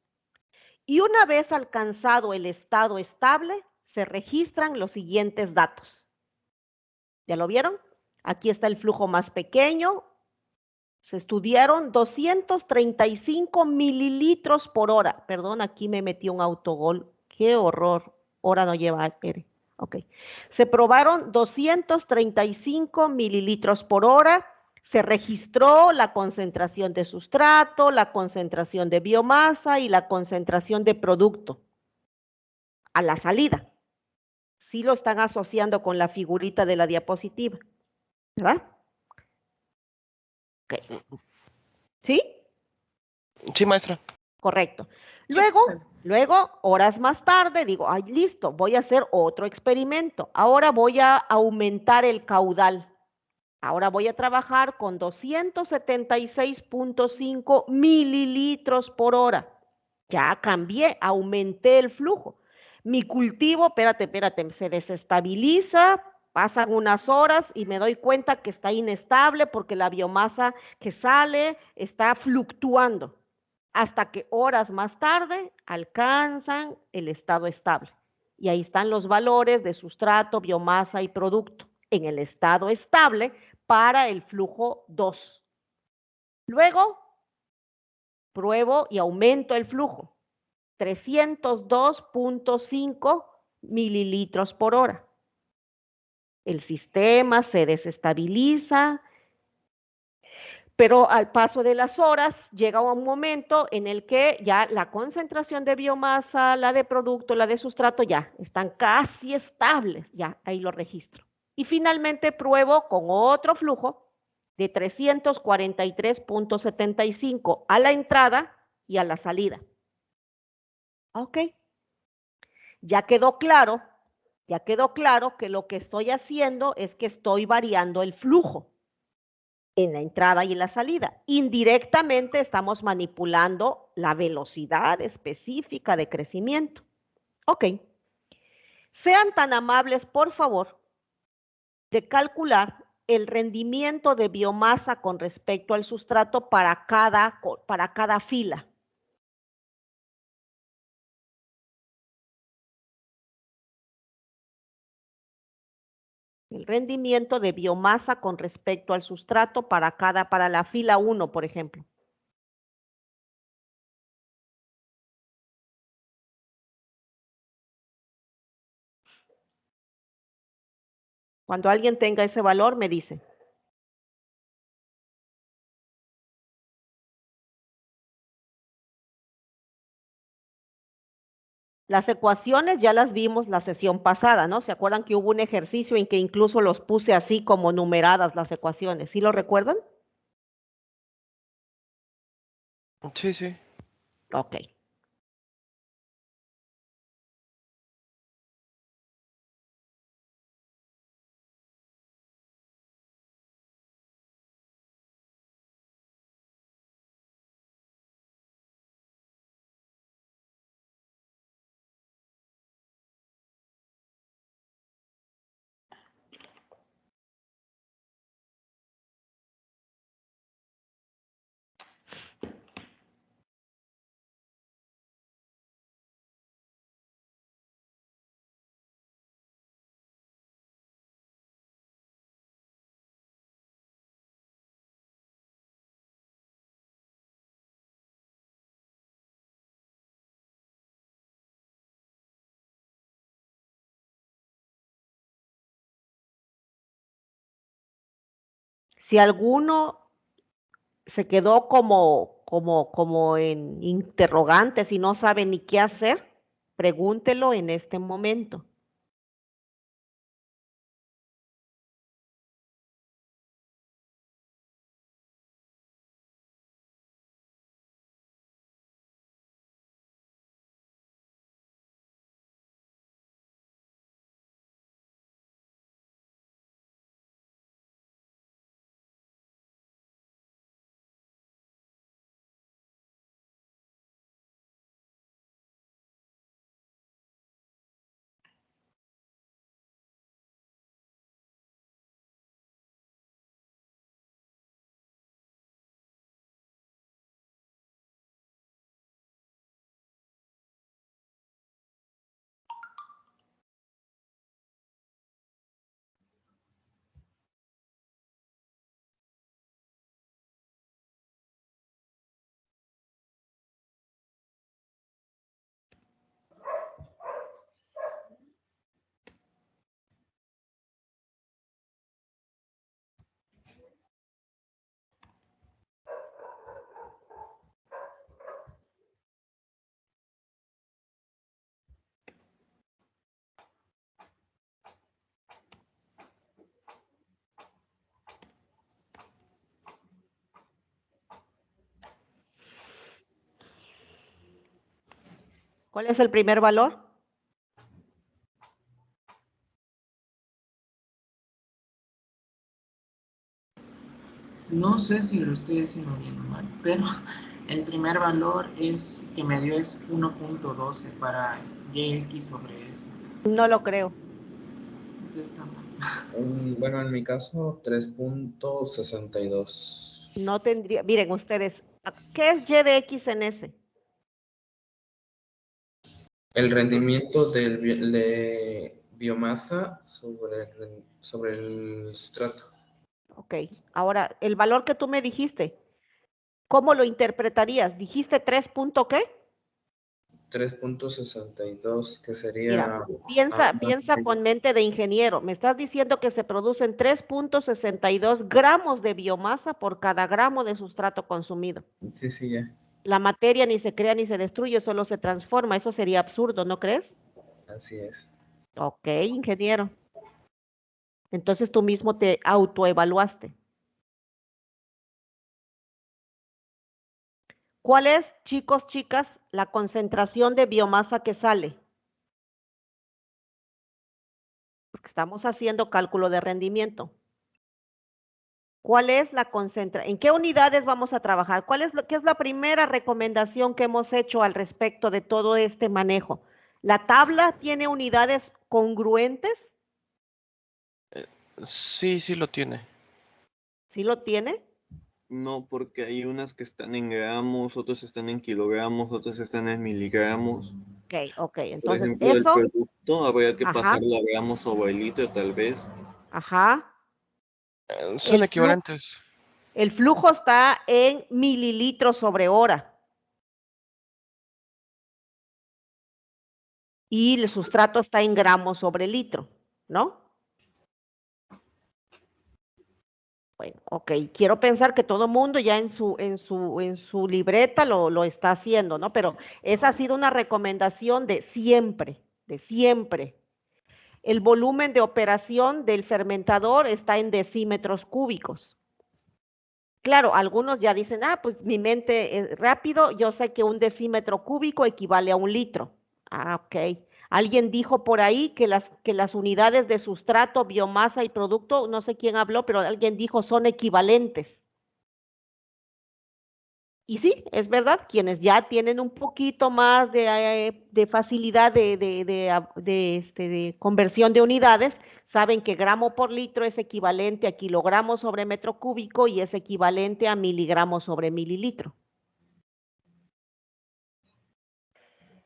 Y una vez alcanzado el estado estable, se registran los siguientes datos. ¿Ya lo vieron? Aquí está el flujo más pequeño. Se estudiaron 235 mililitros por hora. Perdón, aquí me metí un autogol. ¡Qué horror! Hora no lleva R. Ok. Se probaron 235 mililitros por hora. Se registró la concentración de sustrato, la concentración de biomasa y la concentración de producto a la salida. Sí lo están asociando con la figurita de la diapositiva, ¿verdad? Ok. ¿Sí? Sí, maestra. Correcto. Luego, horas más tarde, digo, ay, listo, voy a hacer otro experimento. Ahora voy a aumentar el caudal. Ahora voy a trabajar con 276.5 mililitros por hora. Ya cambié, aumenté el flujo. Mi cultivo, espérate, se desestabiliza, pasan unas horas y me doy cuenta que está inestable porque la biomasa que sale está fluctuando hasta que horas más tarde alcanzan el estado estable. Y ahí están los valores de sustrato, biomasa y producto en el estado estable para el flujo 2. Luego, pruebo y aumento el flujo. 302.5 mililitros por hora. El sistema se desestabiliza, pero al paso de las horas llega un momento en el que ya la concentración de biomasa, la de producto, la de sustrato ya están casi estables, ya ahí lo registro. Y finalmente pruebo con otro flujo de 343.75 a la entrada y a la salida. Ok, ya quedó claro, que lo que estoy haciendo es que estoy variando el flujo en la entrada y en la salida. Indirectamente estamos manipulando la velocidad específica de crecimiento. Ok. Sean tan amables, por favor, de calcular el rendimiento de biomasa con respecto al sustrato para cada fila. El rendimiento de biomasa con respecto al sustrato para la fila 1, por ejemplo. Cuando alguien tenga ese valor, me dice. Las ecuaciones ya las vimos la sesión pasada, ¿no? ¿Se acuerdan que hubo un ejercicio en que incluso los puse así como numeradas las ecuaciones? ¿Sí lo recuerdan? Sí, sí. Ok. Si alguno se quedó como en interrogantes y no sabe ni qué hacer, pregúntelo en este momento. ¿Cuál es el primer valor? No sé si lo estoy haciendo bien o mal, pero el primer valor es que me dio es 1.12 para yx sobre s. No lo creo. Entonces está mal. Bueno, en mi caso, 3.62. No tendría, miren ustedes, ¿qué es y de x en s? El rendimiento de biomasa sobre el sustrato. Ok, ahora, el valor que tú me dijiste, ¿cómo lo interpretarías? ¿Dijiste 3 punto qué? 3.62, que sería... Mira, piensa con mente de ingeniero. Me estás diciendo que se producen 3.62 gramos de biomasa por cada gramo de sustrato consumido. Sí, sí, ya. La materia ni se crea ni se destruye, solo se transforma. Eso sería absurdo, ¿no crees? Así es. Ok, ingeniero. Entonces tú mismo te autoevaluaste. ¿Cuál es, chicos, chicas, la concentración de biomasa que sale? Porque estamos haciendo cálculo de rendimiento. ¿Cuál es la concentración? ¿En qué unidades vamos a trabajar? ¿Qué es la primera recomendación que hemos hecho al respecto de todo este manejo? ¿La tabla tiene unidades congruentes? Sí, sí lo tiene. ¿Sí lo tiene? No, porque hay unas que están en gramos, otras están en kilogramos, otras están en miligramos. Ok. Por Entonces, ejemplo, el eso, producto habría que ajá, pasarlo a gramos sobre el litro, tal vez. ajá. Son El flujo, equivalentes. el flujo está en mililitros sobre hora. Y el sustrato está en gramos sobre litro, ¿no? Bueno, ok, quiero pensar que todo mundo ya en su libreta lo está haciendo, ¿no? Pero esa ha sido una recomendación de siempre, de siempre. El volumen de operación del fermentador está en decímetros cúbicos. Claro, algunos ya dicen, pues mi mente es rápido, yo sé que un decímetro cúbico equivale a 1 litro. Ok. Alguien dijo por ahí que las unidades de sustrato, biomasa y producto, no sé quién habló, pero alguien dijo son equivalentes. Y sí, es verdad, quienes ya tienen un poquito más de facilidad de conversión de unidades, saben que gramo por litro es equivalente a kilogramo sobre metro cúbico y es equivalente a miligramo sobre mililitro.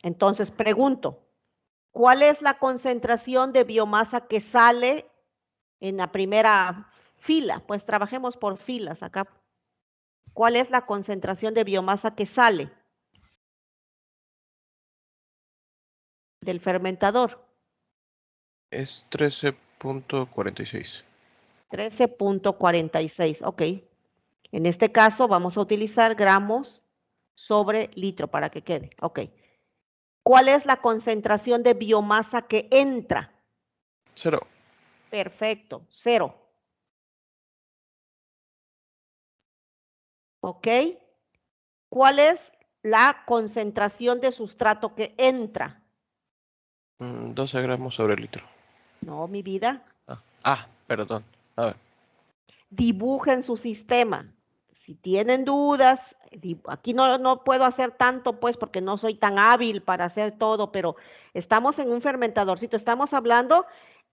Entonces, pregunto, ¿cuál es la concentración de biomasa que sale en la primera fila? Pues trabajemos por filas acá. ¿Cuál es la concentración de biomasa que sale del fermentador? Es 13.46. 13.46, ok. En este caso vamos a utilizar gramos sobre litro para que quede, ok. ¿Cuál es la concentración de biomasa que entra? 0. Perfecto, 0. ¿Ok? ¿Cuál es la concentración de sustrato que entra? 12 gramos sobre litro. No, mi vida. Perdón. A ver. Dibujen su sistema. Si tienen dudas, aquí no puedo hacer tanto, pues, porque no soy tan hábil para hacer todo, pero estamos en un fermentadorcito, estamos hablando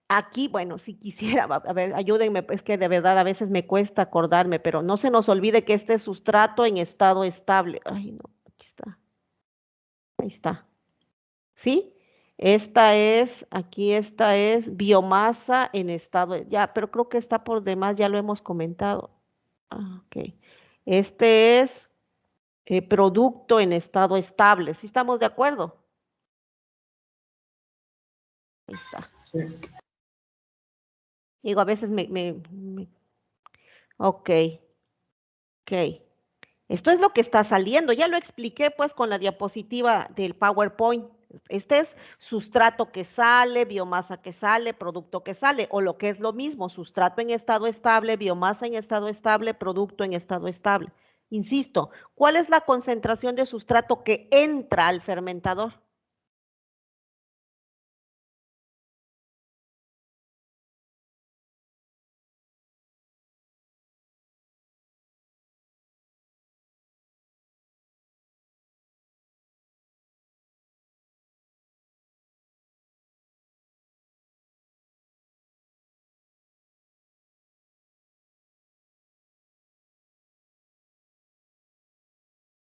aquí, bueno, si quisiera, a ver, ayúdenme, es que de verdad a veces me cuesta acordarme, pero no se nos olvide que este es sustrato en estado estable. Ay, no, aquí está. Ahí está. ¿Sí? Esta es biomasa en estado, ya, pero creo que está por demás, ya lo hemos comentado. Ok. Este es producto en estado estable. ¿Sí estamos de acuerdo? Ahí está. Sí. Digo, a veces ok, ok. Esto es lo que está saliendo. Ya lo expliqué pues con la diapositiva del PowerPoint. Este es sustrato que sale, biomasa que sale, producto que sale, o lo que es lo mismo, sustrato en estado estable, biomasa en estado estable, producto en estado estable. Insisto, ¿cuál es la concentración de sustrato que entra al fermentador?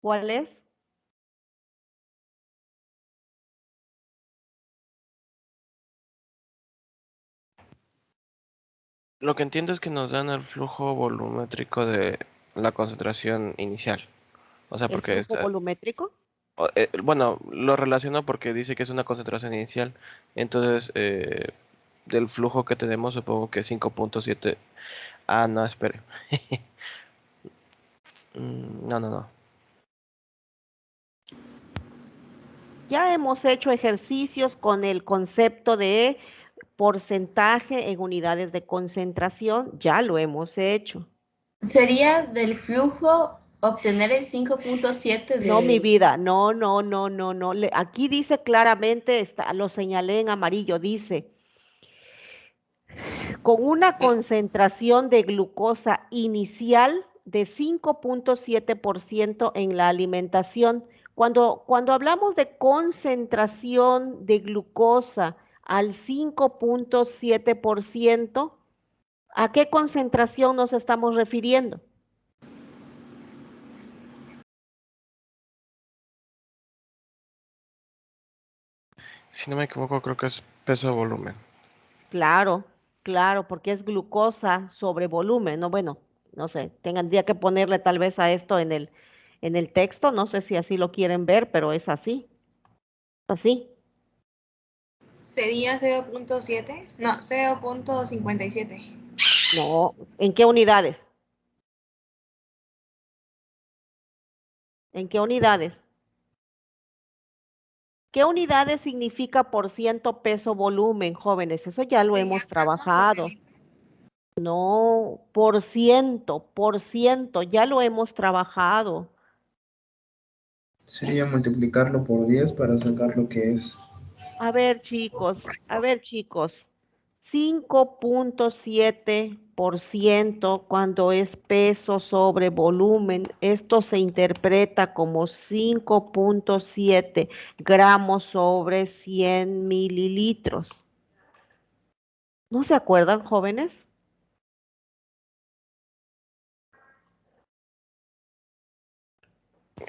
¿Cuál es? Lo que entiendo es que nos dan el flujo volumétrico de la concentración inicial. O sea, ¿El porque flujo volumétrico? bueno, lo relaciono porque dice que es una concentración inicial. Entonces, del flujo que tenemos, supongo que 5.7. Ah, no, espere. No. Ya hemos hecho ejercicios con el concepto de porcentaje en unidades de concentración, ya lo hemos hecho. Sería del flujo obtener el 5.7 de... No, mi vida, no. Aquí dice claramente, lo señalé en amarillo, dice, con una Sí. concentración de glucosa inicial de 5.7% en la alimentación. Cuando hablamos de concentración de glucosa al 5.7%, ¿a qué concentración nos estamos refiriendo? Si no me equivoco, creo que es peso-volumen. Claro, porque es glucosa sobre volumen, ¿no? Bueno, no sé, tendría que ponerle tal vez a esto en el texto, no sé si así lo quieren ver, pero es así, así. ¿Sería 0.7? No, 0.57. No, ¿en qué unidades? ¿En qué unidades? ¿Qué unidades significa por ciento peso volumen, jóvenes? Eso ya lo Sería hemos gramos sobre trabajado. litro. No, por ciento, ya lo hemos trabajado. Sería multiplicarlo por 10 para sacar lo que es. A ver, chicos, 5.7% cuando es peso sobre volumen. Esto se interpreta como 5.7 gramos sobre 100 mililitros. ¿No se acuerdan, jóvenes?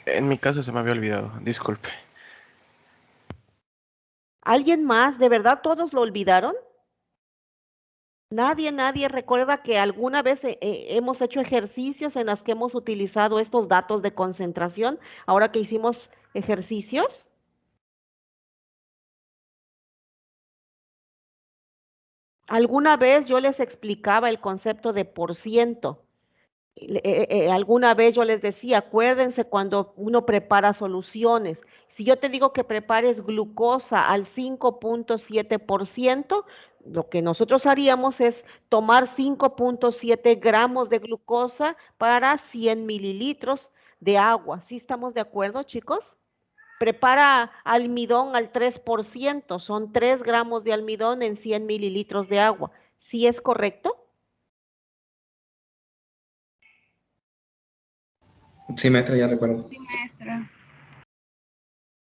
En mi caso se me había olvidado, disculpe. ¿Alguien más? ¿De verdad todos lo olvidaron? Nadie recuerda que alguna vez hemos hecho ejercicios en los que hemos utilizado estos datos de concentración, ahora que hicimos ejercicios. Alguna vez yo les explicaba el concepto de por ciento. Alguna vez yo les decía, acuérdense cuando uno prepara soluciones. Si yo te digo que prepares glucosa al 5.7%, lo que nosotros haríamos es tomar 5.7 gramos de glucosa para 100 mililitros de agua. ¿Sí estamos de acuerdo, chicos? Prepara almidón al 3%, son 3 gramos de almidón en 100 mililitros de agua. ¿Sí es correcto? Sí, maestra, ya recuerdo. Sí, maestra.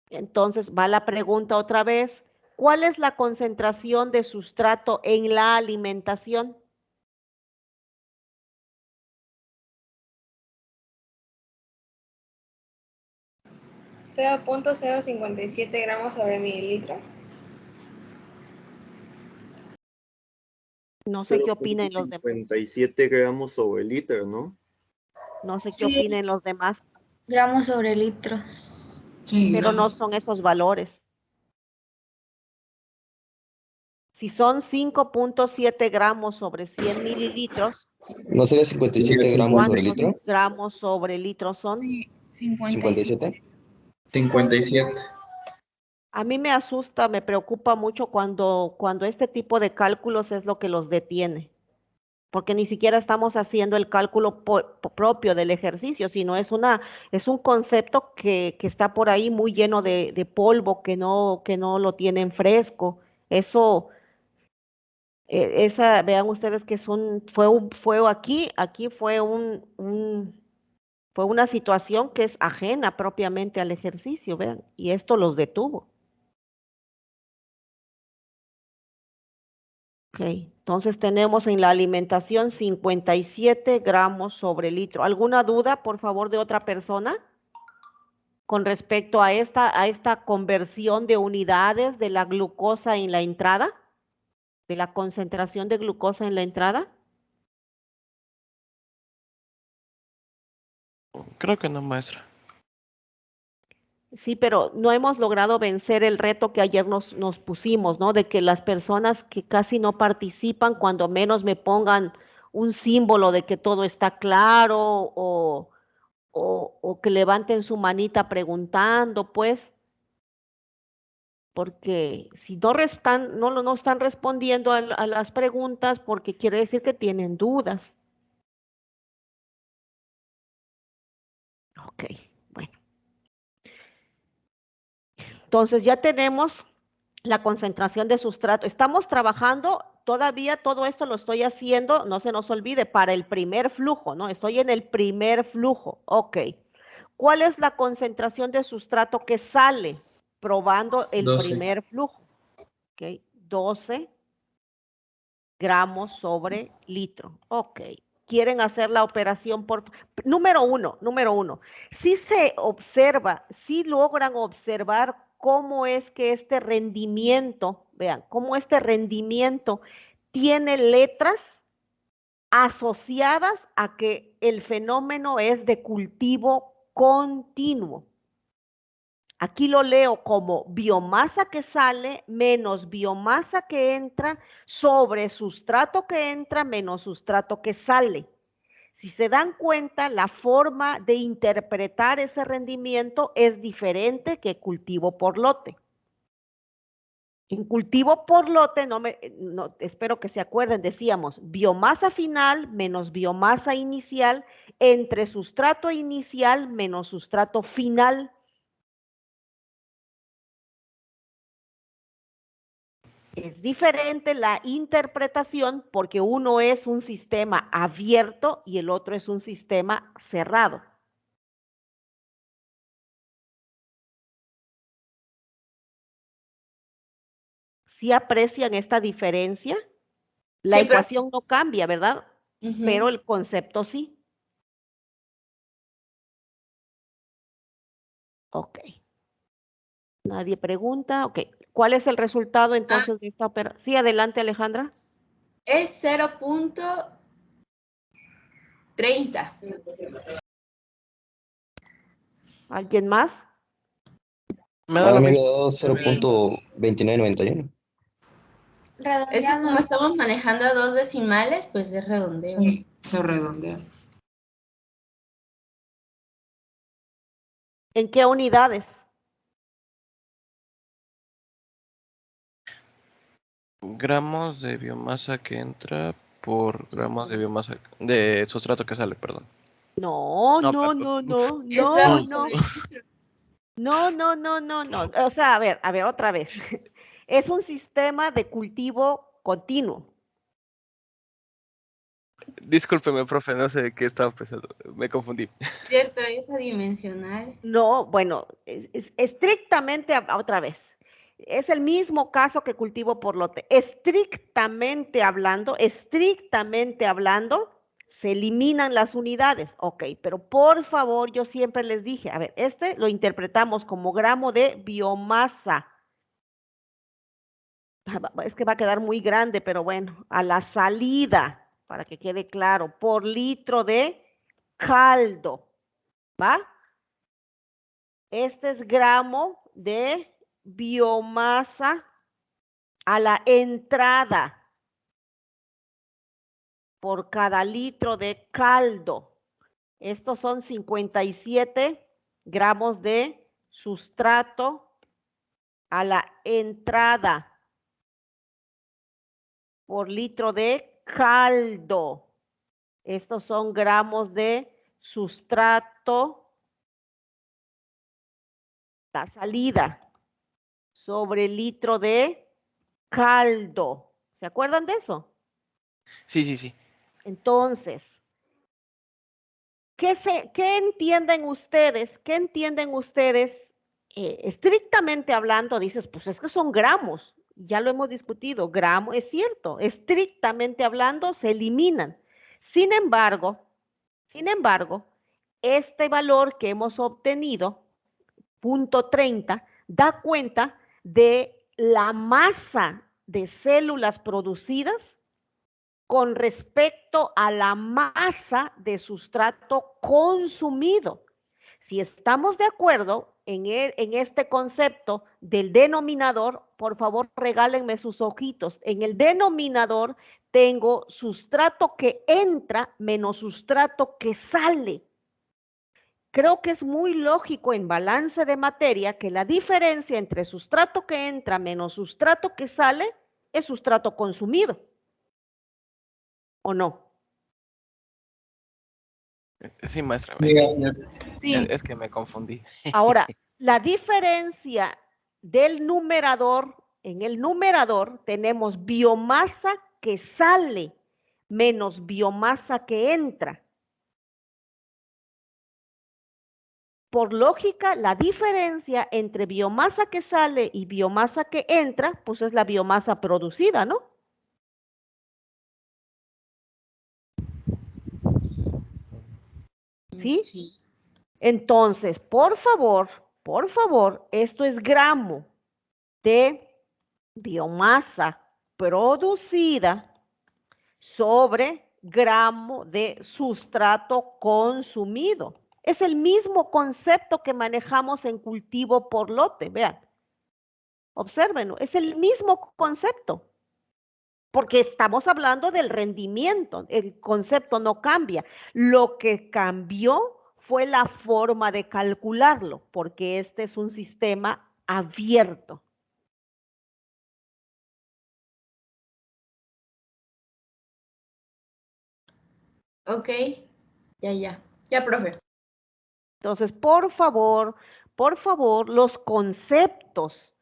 Entonces va la pregunta otra vez. ¿Cuál es la concentración de sustrato en la alimentación? ¿0.057 gramos sobre mililitro? No sé qué opinen los demás. 0.57 gramos sobre litro, ¿no? No sé qué Sí. opinen los demás, Gramos sobre litros. Sí, pero no gramos. son esos valores. Si son 5.7 gramos sobre 100 mililitros, ¿No sería 57 gramos sobre ¿cuántos litro? gramos sobre litro son? Sí, 57. 57. 57. A mí me asusta, me preocupa mucho cuando este tipo de cálculos es lo que los detiene, porque ni siquiera estamos haciendo el cálculo propio del ejercicio, sino es un concepto que está por ahí muy lleno de polvo, que no lo tienen fresco. Eso, vean ustedes que aquí fue una situación que es ajena propiamente al ejercicio, vean, y esto los detuvo. Ok, entonces tenemos en la alimentación 57 gramos sobre litro. ¿Alguna duda, por favor, de otra persona? con respecto a esta conversión de unidades de la glucosa en la entrada, de la concentración de glucosa en la entrada? Creo que no, maestra. Sí, pero no hemos logrado vencer el reto que ayer nos pusimos, ¿no? De que las personas que casi no participan, cuando menos me pongan un símbolo de que todo está claro o que levanten su manita preguntando, pues, porque si no están respondiendo a las preguntas, porque quiere decir que tienen dudas. Ok, bueno. Entonces ya tenemos la concentración de sustrato. Estamos trabajando, todavía todo esto lo estoy haciendo, no se nos olvide, para el primer flujo, ¿no? Estoy en el primer flujo, ok. ¿Cuál es la concentración de sustrato que sale probando el 12. primer flujo? Ok, 12 gramos sobre litro, ok. Quieren hacer la operación por... Número uno, si se observa, si logran observar cómo es que este rendimiento, vean, cómo este rendimiento tiene letras asociadas a que el fenómeno es de cultivo continuo. Aquí lo leo como biomasa que sale menos biomasa que entra sobre sustrato que entra menos sustrato que sale. Si se dan cuenta, la forma de interpretar ese rendimiento es diferente que cultivo por lote. En cultivo por lote, espero que se acuerden, decíamos biomasa final menos biomasa inicial entre sustrato inicial menos sustrato final. Es diferente la interpretación porque uno es un sistema abierto y el otro es un sistema cerrado. ¿Sí aprecian esta diferencia? La ecuación no cambia, ¿verdad? Pero el concepto sí. Ok. Nadie pregunta. Ok. ¿Cuál es el resultado entonces de esta operación? Sí, adelante, Alejandra. Es 0.30. ¿Alguien más? A mí me había dado 0.2991. Es que como estamos manejando a 2 decimales, pues es redondeo. Sí, se redondea. ¿En qué unidades? Gramos de biomasa que entra por gramos de biomasa de sustrato que sale, perdón. No. Es gramos sobre litro. No. O sea, a ver, otra vez. Es un sistema de cultivo continuo. Discúlpeme, profe, no sé de qué estaba pensando, me confundí. Cierto, es adimensional. No, bueno, estrictamente, otra vez, es el mismo caso que cultivo por lote. Estrictamente hablando, se eliminan las unidades. Ok, pero por favor, yo siempre les dije, a ver, este lo interpretamos como gramo de biomasa. Es que va a quedar muy grande, pero bueno, a la salida, para que quede claro, por litro de caldo, ¿va? Este es gramo de biomasa a la entrada por cada litro de caldo. Estos son 57 gramos de sustrato a la entrada por litro de caldo. Estos son gramos de sustrato, la salida, sobre litro de caldo. ¿Se acuerdan de eso? Sí. Entonces, ¿qué entienden ustedes? ¿Qué entienden ustedes? Estrictamente hablando, dices, pues es que son gramos. Ya lo hemos discutido. Gramo, es cierto. Estrictamente hablando, se eliminan. Sin embargo, este valor que hemos obtenido punto 30 da cuenta de la masa de células producidas con respecto a la masa de sustrato consumido. Si estamos de acuerdo en este concepto del denominador, por favor regálenme sus ojitos. En el denominador tengo sustrato que entra menos sustrato que sale. Creo que es muy lógico en balance de materia que la diferencia entre sustrato que entra menos sustrato que sale es sustrato consumido. ¿O no? Sí, maestra. Sí. Es que me confundí. Ahora, la diferencia del numerador, en el numerador tenemos biomasa que sale menos biomasa que entra. Por lógica, la diferencia entre biomasa que sale y biomasa que entra, pues es la biomasa producida, ¿no? ¿Sí? Sí. Entonces, por favor, esto es gramo de biomasa producida sobre gramo de sustrato consumido. Es el mismo concepto que manejamos en cultivo por lote, vean. Obsérvenlo, es el mismo concepto. Porque estamos hablando del rendimiento, el concepto no cambia. Lo que cambió fue la forma de calcularlo, porque este es un sistema abierto. Ok, ya, profe. Entonces, por favor, los conceptos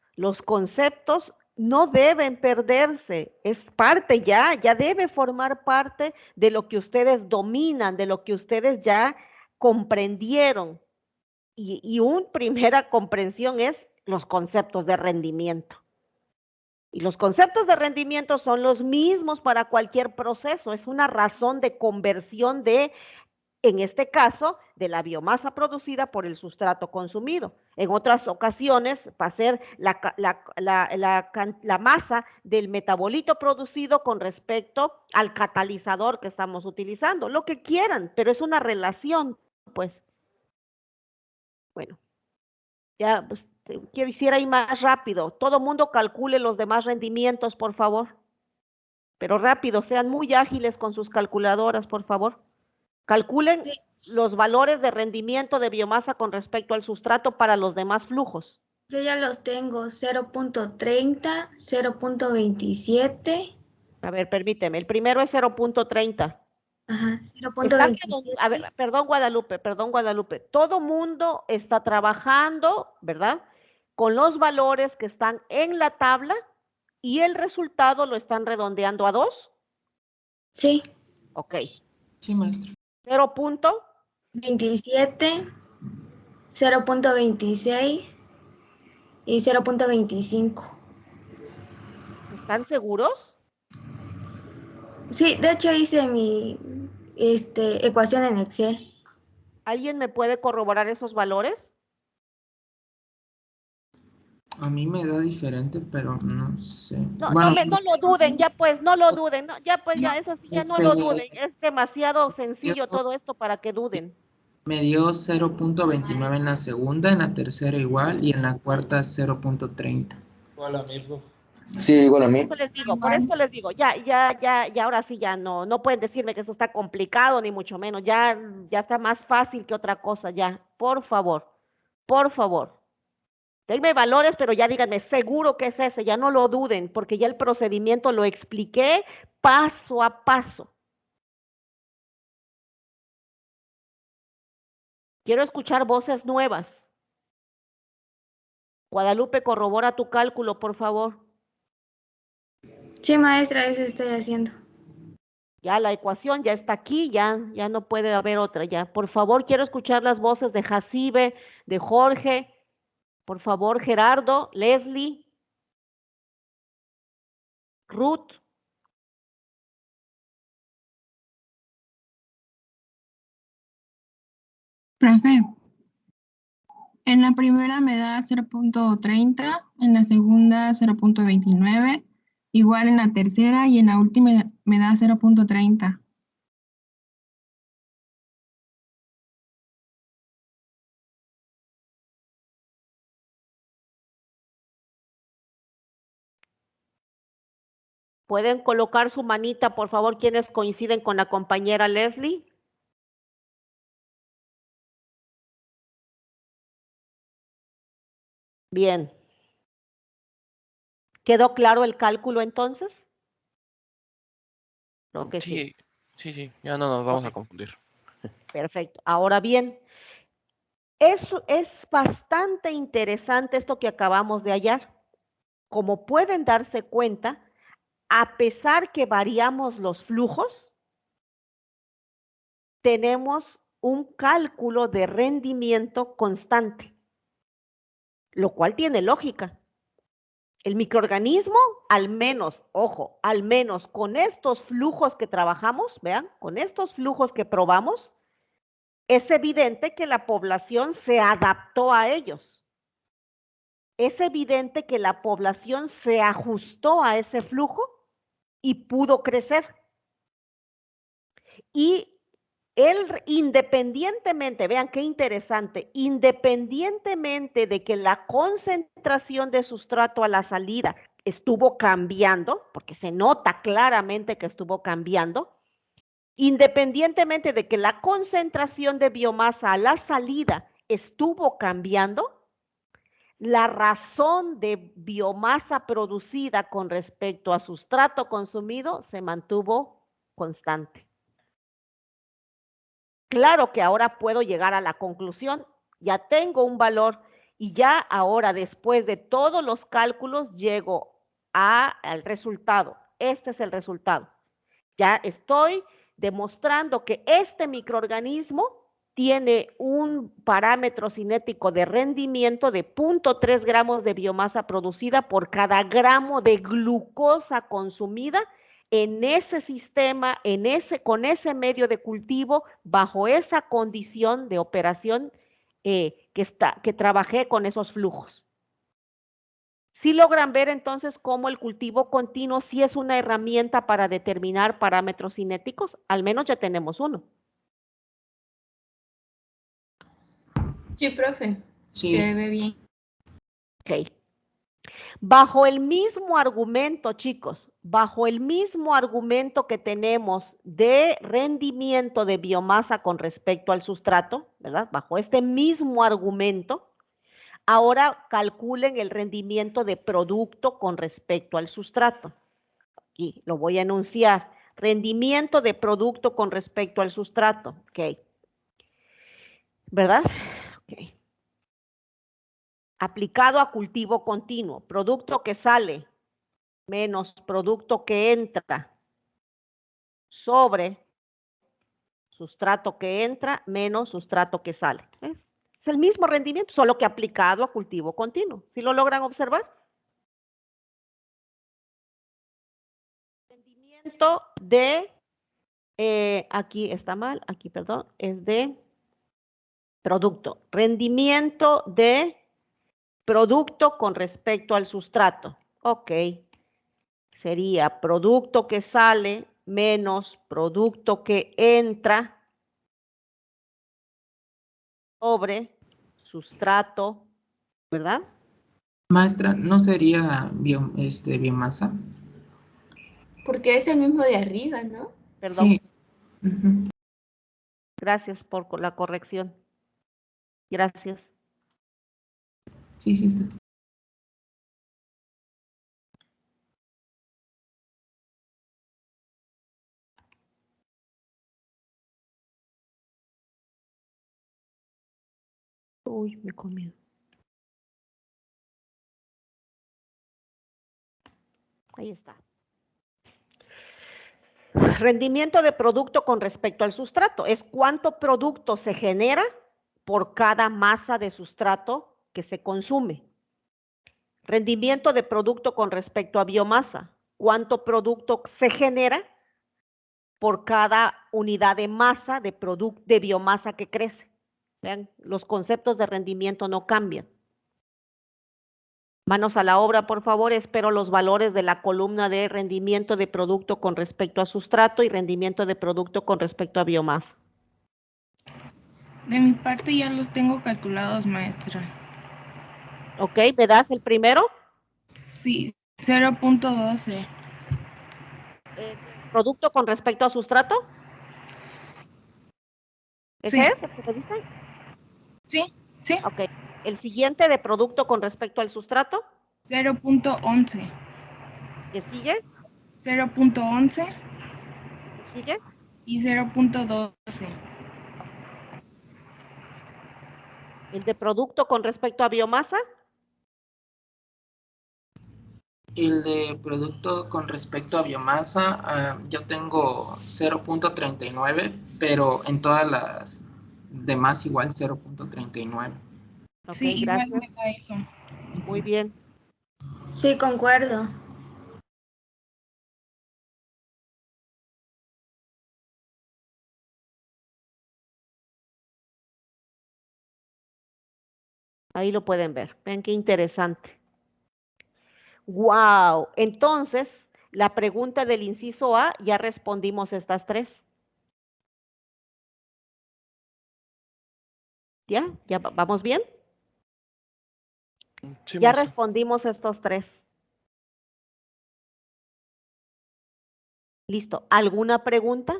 no deben perderse, es parte ya debe formar parte de lo que ustedes dominan, de lo que ustedes ya comprendieron. Y una primera comprensión es los conceptos de rendimiento. Y los conceptos de rendimiento son los mismos para cualquier proceso, es una razón de conversión de, en este caso, de la biomasa producida por el sustrato consumido. En otras ocasiones va a ser la masa del metabolito producido con respecto al catalizador que estamos utilizando, lo que quieran, pero es una relación, pues. Bueno, ya pues, quisiera ir más rápido. Todo mundo calcule los demás rendimientos, por favor. Pero rápido, sean muy ágiles con sus calculadoras, por favor. Calculen los valores de rendimiento de biomasa con respecto al sustrato para los demás flujos. Yo ya los tengo, 0.30, 0.27. A ver, permíteme, el primero es 0.30. Ajá, Están 0.27. a ver, perdón Guadalupe, todo mundo está trabajando, ¿verdad? Con los valores que están en la tabla y el resultado lo están redondeando a 2. Sí. Ok. Sí, maestro. 0.27, 0.26 y 0.25. ¿Están seguros? Sí, de hecho hice mi ecuación en Excel. ¿Alguien me puede corroborar esos valores? A mí me da diferente, pero no sé. No, Bueno, no lo duden, ya pues, no lo duden, no, ya pues, ya, eso sí, ya no lo duden, es demasiado sencillo todo esto para que duden. me dio 0.29 en la segunda, en la tercera igual y en la cuarta 0.30. Igual a mí, profe. Sí, igual a mí. Por eso les digo, ya, ahora sí ya no pueden decirme que esto está complicado, ni mucho menos, ya está más fácil que otra cosa, ya, por favor, denme valores, pero ya díganme, seguro que es ese, ya no lo duden, porque ya el procedimiento lo expliqué paso a paso. Quiero escuchar voces nuevas. Guadalupe, corrobora tu cálculo, por favor. Sí, maestra, eso estoy haciendo. Ya la ecuación ya está aquí, ya no puede haber otra, ya. Por favor, quiero escuchar las voces de Jacibe, de Jorge, por favor, Gerardo, Leslie, Ruth. Profe, En la primera me da 0.30, en la segunda 0.29, igual en la tercera y en la última me da 0.30. ¿Pueden colocar su manita, por favor, quienes coinciden con la compañera Leslie? Bien. ¿Quedó claro el cálculo entonces? Creo que sí. Sí, ya no nos vamos a confundir. Perfecto. Ahora bien, eso es bastante interesante esto que acabamos de hallar. Como pueden darse cuenta, a pesar que variamos los flujos, tenemos un cálculo de rendimiento constante, lo cual tiene lógica. El microorganismo, al menos, ojo, al menos con estos flujos que trabajamos, vean, con estos flujos que probamos, es evidente que la población se adaptó a ellos. Es evidente que la población se ajustó a ese flujo y pudo crecer. Y él, independientemente, vean qué interesante, independientemente de que la concentración de sustrato a la salida estuvo cambiando, porque se nota claramente que estuvo cambiando, independientemente de que la concentración de biomasa a la salida estuvo cambiando, la razón de biomasa producida con respecto a sustrato consumido se mantuvo constante. Claro que ahora puedo llegar a la conclusión, ya tengo un valor y ya ahora después de todos los cálculos llego al resultado. Este es el resultado. Ya estoy demostrando que este microorganismo tiene un parámetro cinético de rendimiento de 0.3 gramos de biomasa producida por cada gramo de glucosa consumida en ese sistema, con ese medio de cultivo, bajo esa condición de operación que trabajé con esos flujos. ¿Sí logran ver entonces cómo el cultivo continuo sí es una herramienta para determinar parámetros cinéticos? Al menos ya tenemos uno. Sí, profe. Sí. Se ve bien. Ok. Bajo el mismo argumento, chicos, bajo el mismo argumento que tenemos de rendimiento de biomasa con respecto al sustrato, ¿verdad? Bajo este mismo argumento, ahora calculen el rendimiento de producto con respecto al sustrato. Aquí lo voy a enunciar. Rendimiento de producto con respecto al sustrato. Ok. ¿Verdad? Ok. Aplicado a cultivo continuo. Producto que sale menos producto que entra sobre sustrato que entra menos sustrato que sale. Es el mismo rendimiento, solo que aplicado a cultivo continuo. ¿Sí lo logran observar? Rendimiento de, aquí está mal, aquí perdón, es de producto. Rendimiento de producto con respecto al sustrato. Ok. Sería producto que sale menos producto que entra sobre sustrato, ¿verdad? Maestra, ¿no sería biomasa? Porque es el mismo de arriba, ¿no? Perdón. Sí. Uh-huh. Gracias por la corrección. Gracias. Sí, está. Uy, me comí. Ahí está. Rendimiento de producto con respecto al sustrato. Es cuánto producto se genera por cada masa de sustrato que se consume. Rendimiento de producto con respecto a biomasa. ¿Cuánto producto se genera por cada unidad de masa de biomasa que crece? Vean, los conceptos de rendimiento no cambian. Manos a la obra, por favor. Espero los valores de la columna de rendimiento de producto con respecto a sustrato y rendimiento de producto con respecto a biomasa. De mi parte ya los tengo calculados, maestra. Ok, ¿me das el primero? Sí, 0.12. ¿Producto con respecto a sustrato? ¿Ese Sí. es el que me diste? Sí, sí. Ok. ¿El siguiente de producto con respecto al sustrato? 0.11. ¿Qué sigue? 0.11. ¿Qué sigue? Y 0.12. ¿El de producto con respecto a biomasa? El de producto con respecto a biomasa, yo tengo 0.39, pero en todas las demás igual 0.39. Ok, Sí, igual me da eso. Muy bien. Sí, concuerdo. Ahí lo pueden ver. Ven qué interesante. Wow. Entonces, la pregunta del inciso A, ya respondimos estas tres. ¿Ya? ¿Ya vamos bien? Sí, Ya maestra. respondimos estos tres. Listo. ¿Alguna pregunta?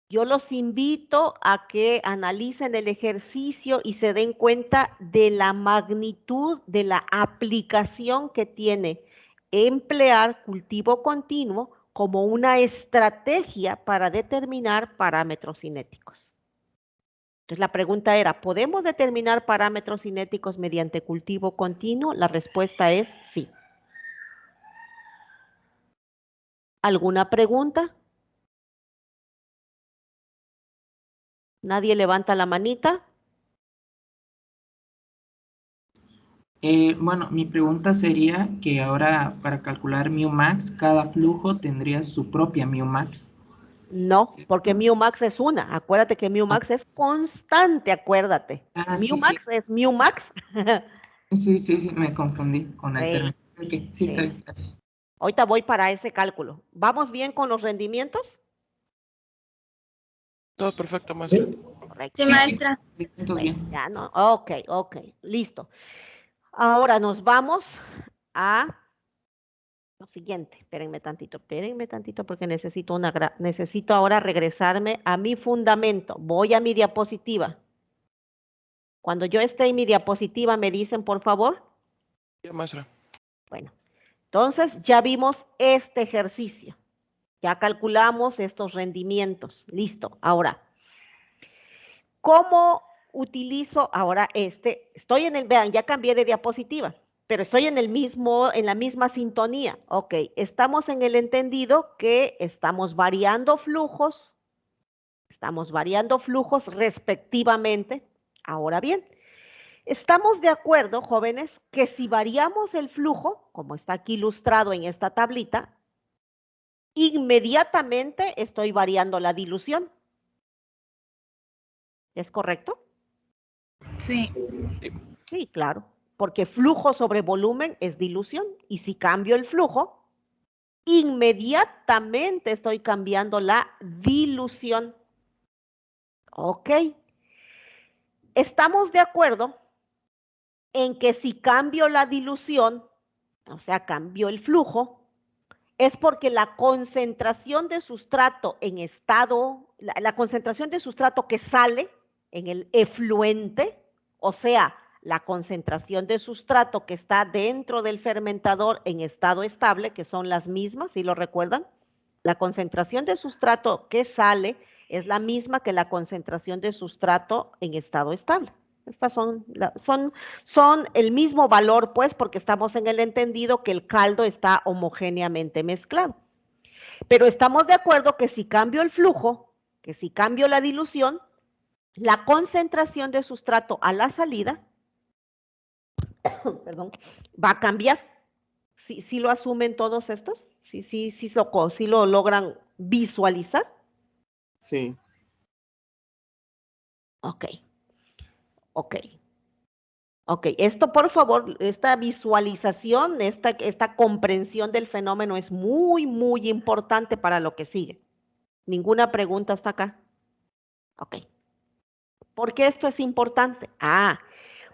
Yo los invito a que analicen el ejercicio y se den cuenta de la magnitud de la aplicación que tiene emplear cultivo continuo como una estrategia para determinar parámetros cinéticos. Entonces la pregunta era, ¿podemos determinar parámetros cinéticos mediante cultivo continuo? La respuesta es sí. ¿Alguna pregunta? ¿Nadie levanta la manita? Bueno, mi pregunta sería que ahora para calcular μmax, cada flujo tendría su propia μmax. No, porque μmax es una. Acuérdate que μmax es constante, acuérdate. Sí, μmax es μmax. Sí, me confundí con el Sí, término. Ok, sí, está sí. bien, gracias. Ahorita voy para ese cálculo. ¿Vamos bien con los rendimientos? Todo perfecto, maestra. Correcto. Sí, maestra. Bueno, ya no. Ok, listo. Ahora nos vamos a lo siguiente. Espérenme tantito porque necesito ahora regresarme a mi fundamento. Voy a mi diapositiva. Cuando yo esté en mi diapositiva, ¿me dicen, por favor? Sí, maestra. Bueno, entonces ya vimos este ejercicio. Ya calculamos estos rendimientos. Listo. Ahora, ¿cómo utilizo ahora Estoy vean, ya cambié de diapositiva, pero estoy en la misma sintonía. Ok, estamos en el entendido que estamos variando flujos respectivamente. Ahora bien, estamos de acuerdo, jóvenes, que si variamos el flujo, como está aquí ilustrado en esta tablita, inmediatamente estoy variando la dilución. ¿Es correcto? Sí. Sí, claro, porque flujo sobre volumen es dilución y si cambio el flujo, inmediatamente estoy cambiando la dilución. Ok. Estamos de acuerdo en que si cambio la dilución, o sea, cambio el flujo, es porque la concentración de sustrato la concentración de sustrato que sale en el efluente, o sea, la concentración de sustrato que está dentro del fermentador en estado estable, que son las mismas, ¿sí lo recuerdan? La concentración de sustrato que sale es la misma que la concentración de sustrato en estado estable. Estas son el mismo valor, pues, porque estamos en el entendido que el caldo está homogéneamente mezclado. Pero estamos de acuerdo que si cambio el flujo, que si cambio la dilución, la concentración de sustrato a la salida, perdón, va a cambiar. ¿Sí lo asumen todos estos? ¿Sí lo logran visualizar? Sí. Ok, ok. Ok, esto por favor, esta visualización, esta comprensión del fenómeno es muy, muy importante para lo que sigue. ¿Ninguna pregunta hasta acá? Ok. ¿Por qué esto es importante?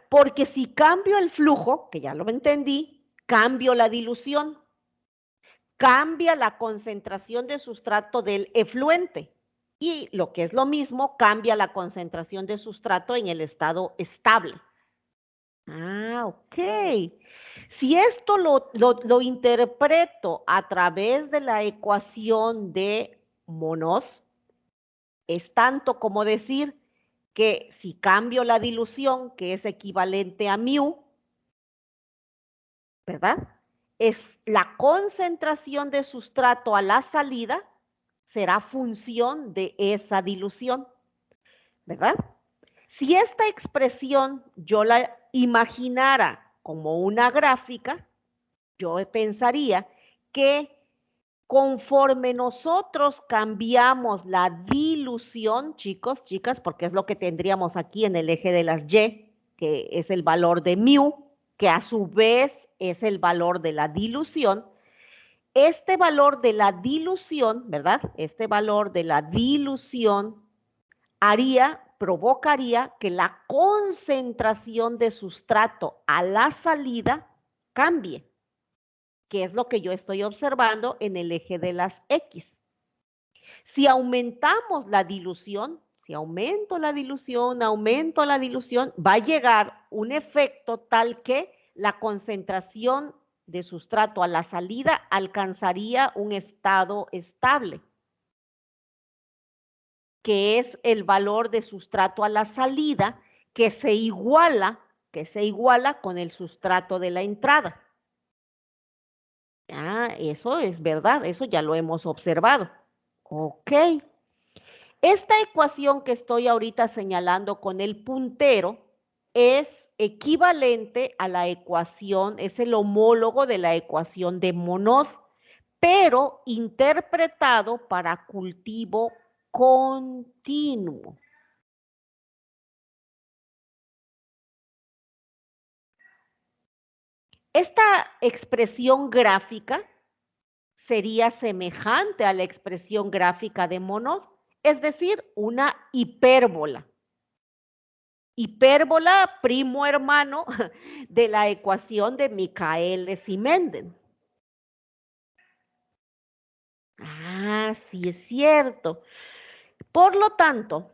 Porque si cambio el flujo, que ya lo entendí, cambio la dilución, cambia la concentración de sustrato del efluente y lo que es lo mismo, cambia la concentración de sustrato en el estado estable. Ok. Si esto lo interpreto a través de la ecuación de Monod, es tanto como decir que si cambio la dilución, que es equivalente a mu, ¿verdad? Es la concentración de sustrato a la salida será función de esa dilución, ¿verdad? Si esta expresión yo la imaginara como una gráfica, yo pensaría que conforme nosotros cambiamos la dilución, chicos, chicas, porque es lo que tendríamos aquí en el eje de las Y, que es el valor de mu, que a su vez es el valor de la dilución, este valor de la dilución, ¿verdad? Este valor de la dilución provocaría que la concentración de sustrato a la salida cambie, que es lo que yo estoy observando en el eje de las X. Si aumentamos la dilución, si aumento la dilución, va a llegar un efecto tal que la concentración de sustrato a la salida alcanzaría un estado estable, que es el valor de sustrato a la salida que se iguala con el sustrato de la entrada. Eso es verdad, eso ya lo hemos observado. Ok. Esta ecuación que estoy ahorita señalando con el puntero es equivalente a la ecuación, es el homólogo de la ecuación de Monod, pero interpretado para cultivo continuo. Esta expresión gráfica sería semejante a la expresión gráfica de Monod, es decir, una hipérbola. Hipérbola primo hermano de la ecuación de Michaelis y Menden. Sí es cierto. Por lo tanto,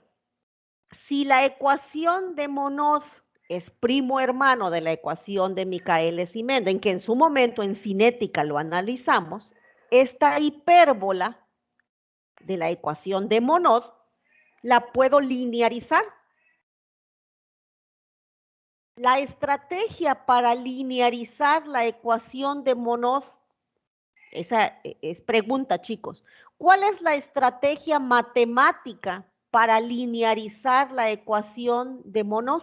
si la ecuación de Monod es primo hermano de la ecuación de Michaelis y Menden, que en su momento en cinética lo analizamos, esta hipérbola de la ecuación de Monod la puedo linearizar. La estrategia para linearizar la ecuación de Monod, esa es pregunta, chicos. ¿Cuál es la estrategia matemática para linearizar la ecuación de Monod?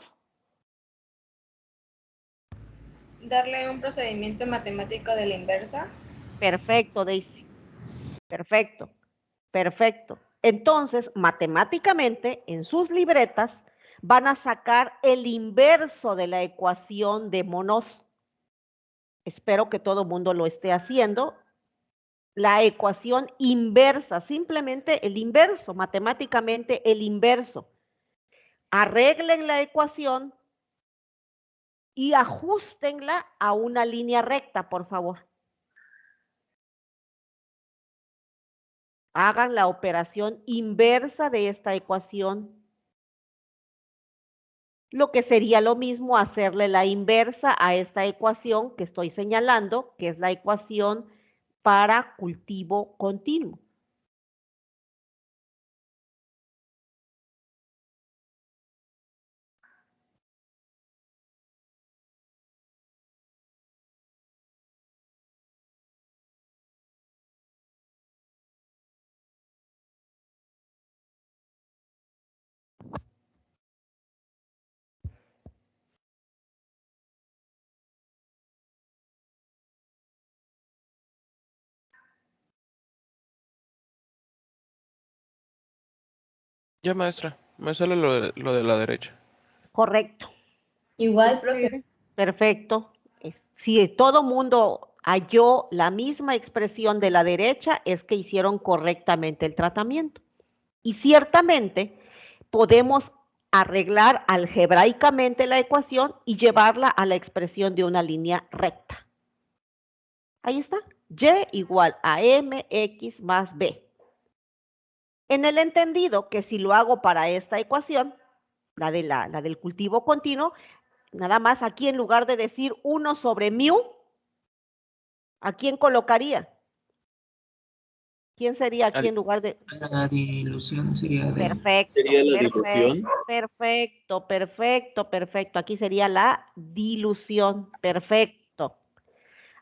Darle un procedimiento matemático de la inversa. Perfecto, Daisy. Perfecto, perfecto. Entonces, matemáticamente, en sus libretas, van a sacar el inverso de la ecuación de Monod. Espero que todo el mundo lo esté haciendo. La ecuación inversa, simplemente el inverso, matemáticamente el inverso. Arreglen la ecuación y ajustenla a una línea recta, por favor. Hagan la operación inversa de esta ecuación. Lo que sería lo mismo hacerle la inversa a esta ecuación que estoy señalando, que es la ecuación para cultivo continuo. Ya, maestra. Me sale lo de la derecha. Correcto. Igual, profe. Perfecto. Si todo mundo halló la misma expresión de la derecha, es que hicieron correctamente el tratamiento. Y ciertamente podemos arreglar algebraicamente la ecuación y llevarla a la expresión de una línea recta. Ahí está. Y igual a mx más b. En el entendido que si lo hago para esta ecuación, la del cultivo continuo, nada más aquí en lugar de decir 1 sobre mu, ¿a quién colocaría? ¿Quién sería aquí en lugar de...? La dilución sería de... Perfecto. ¿Sería la perfecto, dilución? Perfecto, perfecto, perfecto. Aquí sería la dilución. Perfecto.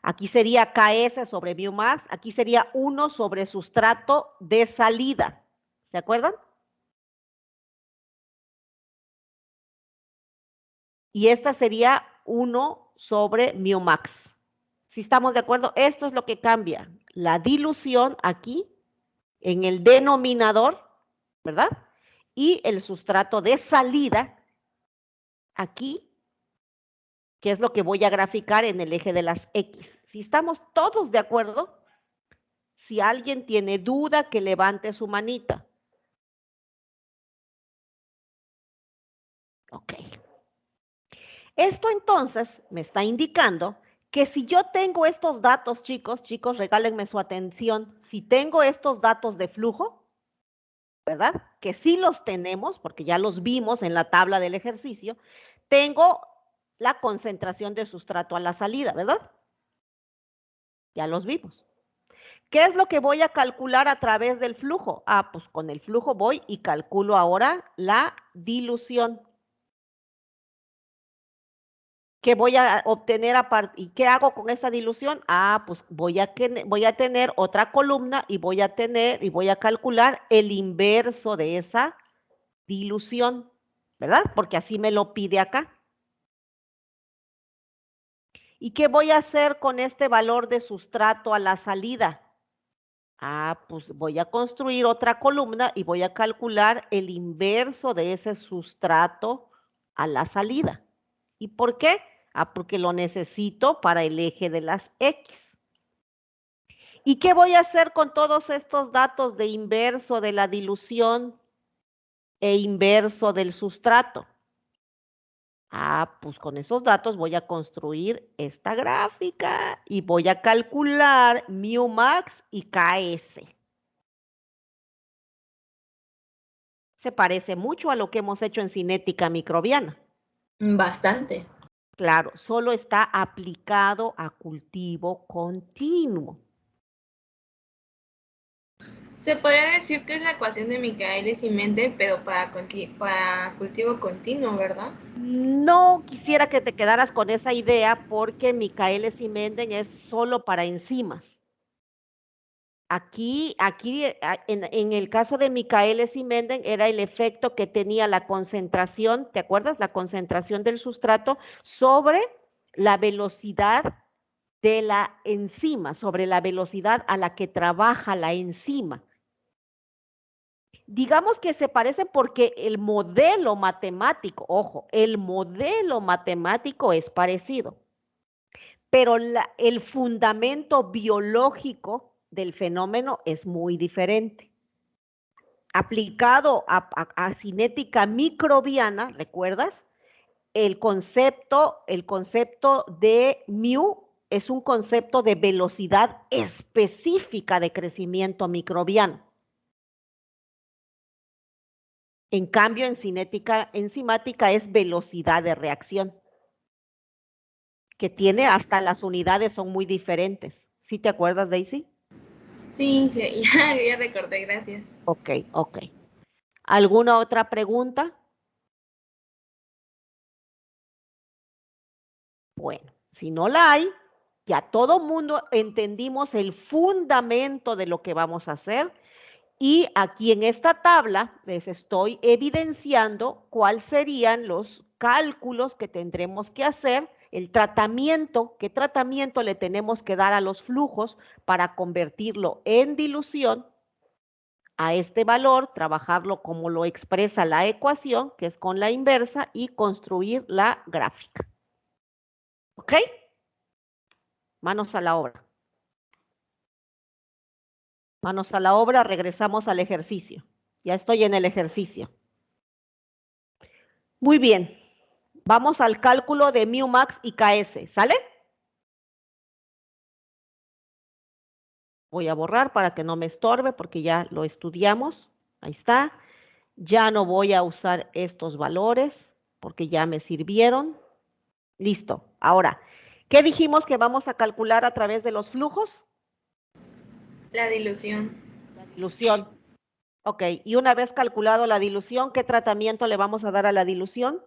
Aquí sería KS sobre mu más. Aquí sería 1 sobre sustrato de salida. ¿Se acuerdan? Y esta sería 1 sobre mu max. Si estamos de acuerdo, esto es lo que cambia. La dilución aquí en el denominador, ¿verdad? Y el sustrato de salida aquí, que es lo que voy a graficar en el eje de las X. Si estamos todos de acuerdo, si alguien tiene duda, que levante su manita. Ok. Esto entonces me está indicando que si yo tengo estos datos, chicos, regálenme su atención, si tengo estos datos de flujo, ¿verdad? Que sí los tenemos, porque ya los vimos en la tabla del ejercicio, tengo la concentración de sustrato a la salida, ¿verdad? Ya los vimos. ¿Qué es lo que voy a calcular a través del flujo? Ah, pues con el flujo voy y calculo ahora la dilución. ¿Qué voy a obtener aparte? ¿Y qué hago con esa dilución? Ah, pues voy a tener otra columna y voy a calcular el inverso de esa dilución, ¿verdad? Porque así me lo pide acá. ¿Y qué voy a hacer con este valor de sustrato a la salida? Ah, pues voy a construir otra columna y voy a calcular el inverso de ese sustrato a la salida. ¿Y por qué? Ah, porque lo necesito para el eje de las X. ¿Y qué voy a hacer con todos estos datos de inverso de la dilución e inverso del sustrato? Ah, pues con esos datos voy a construir esta gráfica y voy a calcular mu max y KS. Se parece mucho a lo que hemos hecho en cinética microbiana. Bastante. Claro, solo está aplicado a cultivo continuo. Se podría decir que es la ecuación de Michaelis y Mendel, pero para cultivo continuo, ¿verdad? No quisiera que te quedaras con esa idea porque Michaelis y Mendel es solo para enzimas. Aquí en el caso de Michaelis y Mendel era el efecto que tenía la concentración, ¿te acuerdas? La concentración del sustrato sobre la velocidad de la enzima, sobre la velocidad a la que trabaja la enzima. Digamos que se parecen porque el modelo matemático, ojo, el modelo matemático es parecido, pero el fundamento biológico del fenómeno es muy diferente. Aplicado a cinética microbiana, ¿recuerdas? El concepto de mu es un concepto de velocidad específica de crecimiento microbiano. En cambio, en cinética enzimática es velocidad de reacción, que tiene hasta las unidades son muy diferentes. ¿Sí te acuerdas, Daisy? Sí, ya recordé, gracias. Ok. ¿Alguna otra pregunta? Bueno, si no la hay, ya todo mundo entendimos el fundamento de lo que vamos a hacer. Y aquí en esta tabla les estoy evidenciando cuáles serían los cálculos que tendremos que hacer, el tratamiento, qué tratamiento le tenemos que dar a los flujos para convertirlo en dilución a este valor, trabajarlo como lo expresa la ecuación, que es con la inversa, y construir la gráfica. ¿Ok? Manos a la obra. Manos a la obra, regresamos al ejercicio. Ya estoy en el ejercicio. Muy bien. Vamos al cálculo de mu max y KS, ¿sale? Voy a borrar para que no me estorbe porque ya lo estudiamos. Ahí está. Ya no voy a usar estos valores porque ya me sirvieron. Listo. Ahora, ¿qué dijimos que vamos a calcular a través de los flujos? La dilución. La dilución. Ok, y una vez calculado la dilución, ¿qué tratamiento le vamos a dar a la dilución?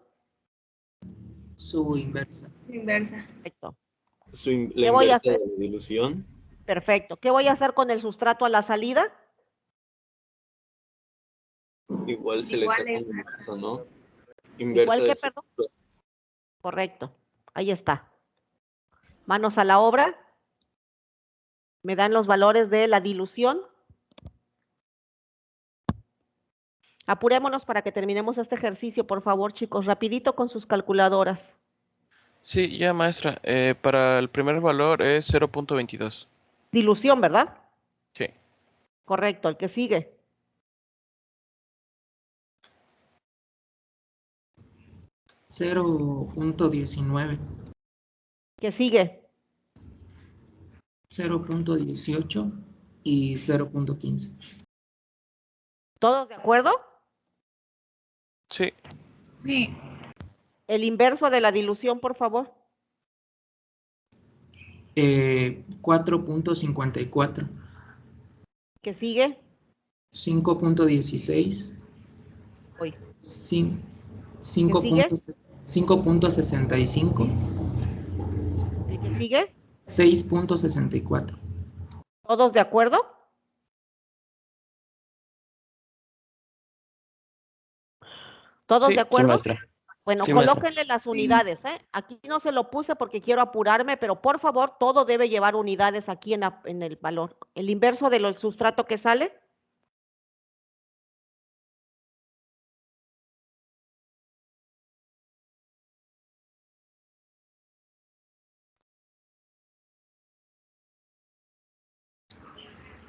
Su inversa. Su inversa. Perfecto. La ¿Qué voy a inversa de hacer? la dilución. Perfecto. ¿Qué voy a hacer con el sustrato a la salida? Igual se le Igual saca la la inversa, ¿no? Inversa Igual que, de su perdón. Correcto. Ahí está. Manos a la obra. Me dan los valores de la dilución. Apurémonos para que terminemos este ejercicio, por favor, chicos, rapidito con sus calculadoras. Sí, ya maestra. Para el primer valor es 0.22. Dilución, ¿verdad? Sí. Correcto, el que sigue. $0.19, ¿Qué sigue? 0.18 y 0.15. ¿Todos de acuerdo? Sí. Sí. El inverso de la dilución, por favor. 4.54, ¿Qué sigue? 5.16, Uy. 5.65, ¿El que sigue? 6.64. ¿Todos de acuerdo? ¿Todos Sí. de Sí, acuerdo? maestra. Bueno, Sí, maestra. colóquenle las unidades, ¿eh? Aquí no se lo puse porque quiero apurarme, pero por favor, todo debe llevar unidades aquí en el valor. El inverso del sustrato que sale,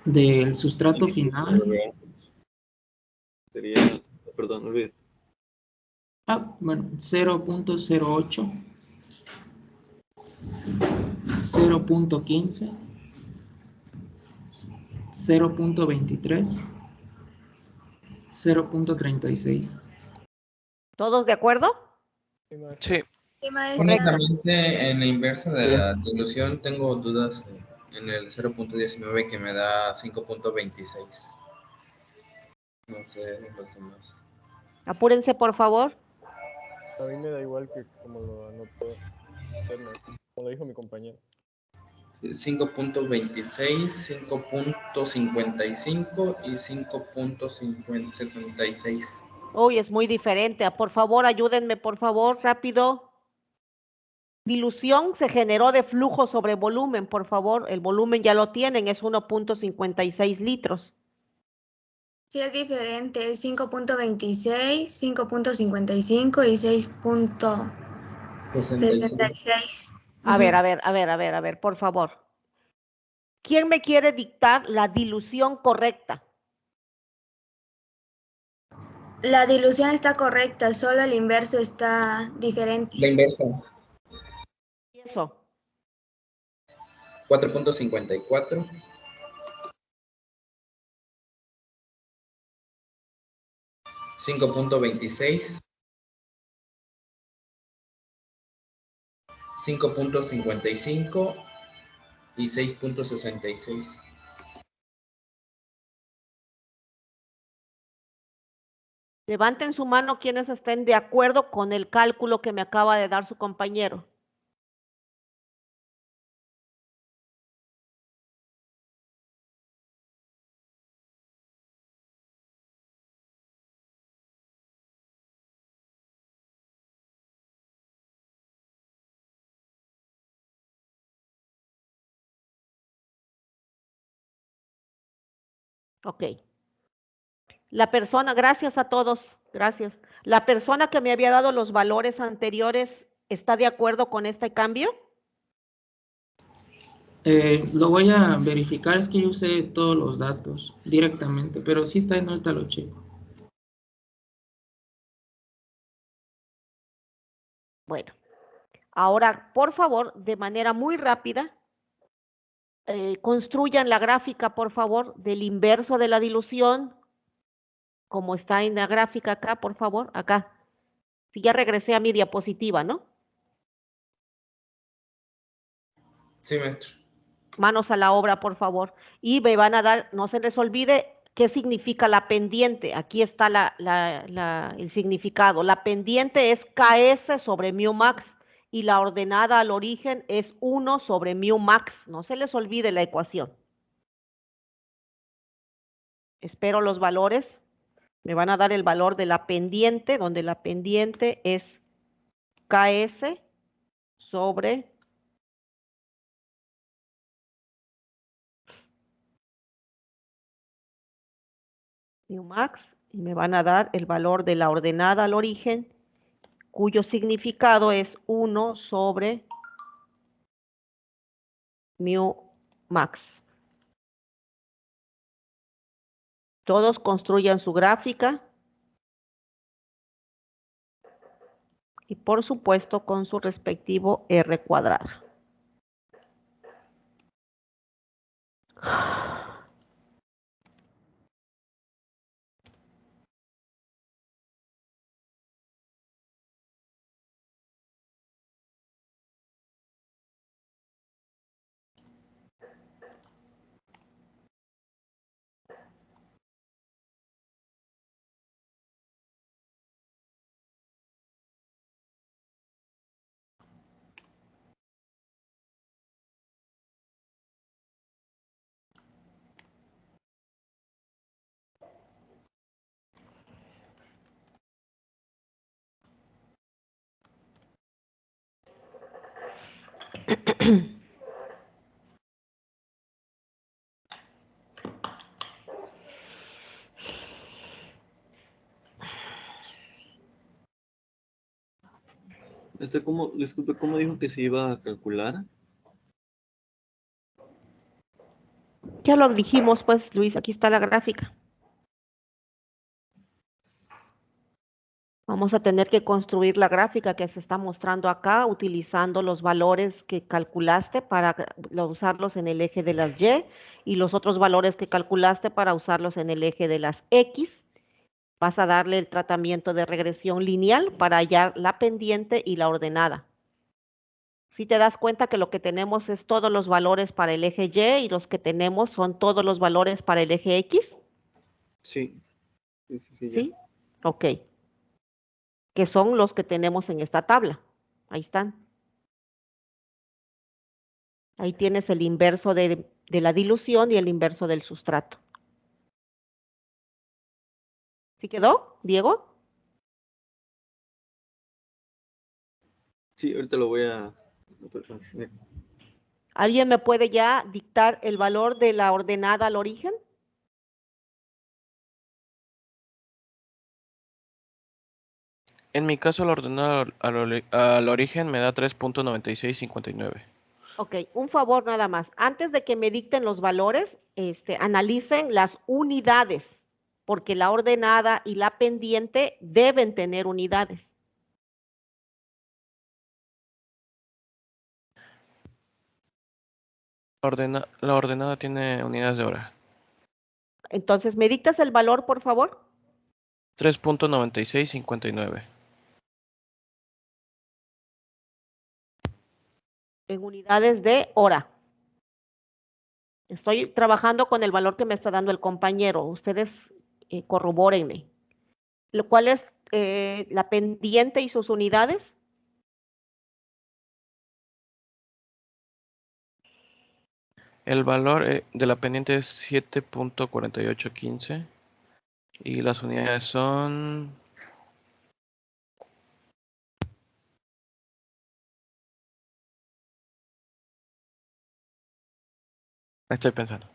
Del sustrato final, Sería, perdón, olvidé. bueno, 0.08, 0.15, 0.23, 0.36. ¿todos de acuerdo? Sí. Sí, maestra. Únicamente en la inversa de Sí. la dilución tengo dudas en el 0.19 que me da 5.26. No sé los demás. Apúrense, por favor. A mí me da igual que como lo anotó usted, maestro, como lo dijo mi compañero. 5.26, 5.55 y 5.76. Uy, es muy diferente. Por favor, ayúdenme, por favor, rápido. Dilución se generó de flujo sobre volumen, por favor. El volumen ya lo tienen, es 1.56 litros. Sí, es diferente. Es 5.26, 5.55 y 6.66. A ver, por favor. ¿Quién me quiere dictar la dilución correcta? La dilución está correcta, solo el inverso está diferente. La inversa. ¿Y eso? 4.54. 5.26. 5.55 y 6.66. Levanten su mano quienes estén de acuerdo con el cálculo que me acaba de dar su compañero. Ok. La persona, gracias a todos, gracias. La persona que me había dado los valores anteriores, ¿está de acuerdo con este cambio? Lo voy a verificar, es que yo usé todos los datos directamente, pero sí está en alta, lo checo. Bueno, ahora, por favor, de manera muy rápida, construyan la gráfica, por favor, del inverso de la dilución, como está en la gráfica acá, por favor, acá. Si ya regresé a mi diapositiva, ¿no? Sí, maestro. Manos a la obra, por favor. Y me van a dar, no se les olvide qué significa la pendiente. Aquí está el significado. La pendiente es KS sobre mu max y la ordenada al origen es 1 sobre mu max. No se les olvide la ecuación. Espero los valores. Me van a dar el valor de la pendiente, donde la pendiente es KS sobre mu max y me van a dar el valor de la ordenada al origen, cuyo significado es 1 sobre mu max. Todos construyan su gráfica y por supuesto con su respectivo R cuadrado. Disculpe, ¿cómo dijo que se iba a calcular? Ya lo dijimos, pues, Luis, aquí está la gráfica. Vamos a tener que construir la gráfica que se está mostrando acá utilizando los valores que calculaste para usarlos en el eje de las Y y los otros valores que calculaste para usarlos en el eje de las X. Vas a darle el tratamiento de regresión lineal para hallar la pendiente y la ordenada. Si te das cuenta que lo que tenemos es todos los valores para el eje Y y los que tenemos son todos los valores para el eje X. Sí. Sí, ya. ¿Sí? Ok. Que son los que tenemos en esta tabla. Ahí están. Ahí tienes el inverso de la dilución y el inverso del sustrato. ¿Sí quedó, Diego? Sí, ahorita lo voy a... ¿Alguien me puede ya dictar el valor de la ordenada al origen? En mi caso, la ordenada al origen me da 3.9659. Ok, un favor nada más. Antes de que me dicten los valores, analicen las unidades, porque la ordenada y la pendiente deben tener unidades. La ordenada tiene unidades de hora. Entonces, ¿me dictas el valor, por favor? 3.9659. En unidades de hora. Estoy trabajando con el valor que me está dando el compañero. Ustedes corrobórenme. ¿Cuál es la pendiente y sus unidades? El valor de la pendiente es 7.4815 y las unidades son... Estoy pensando.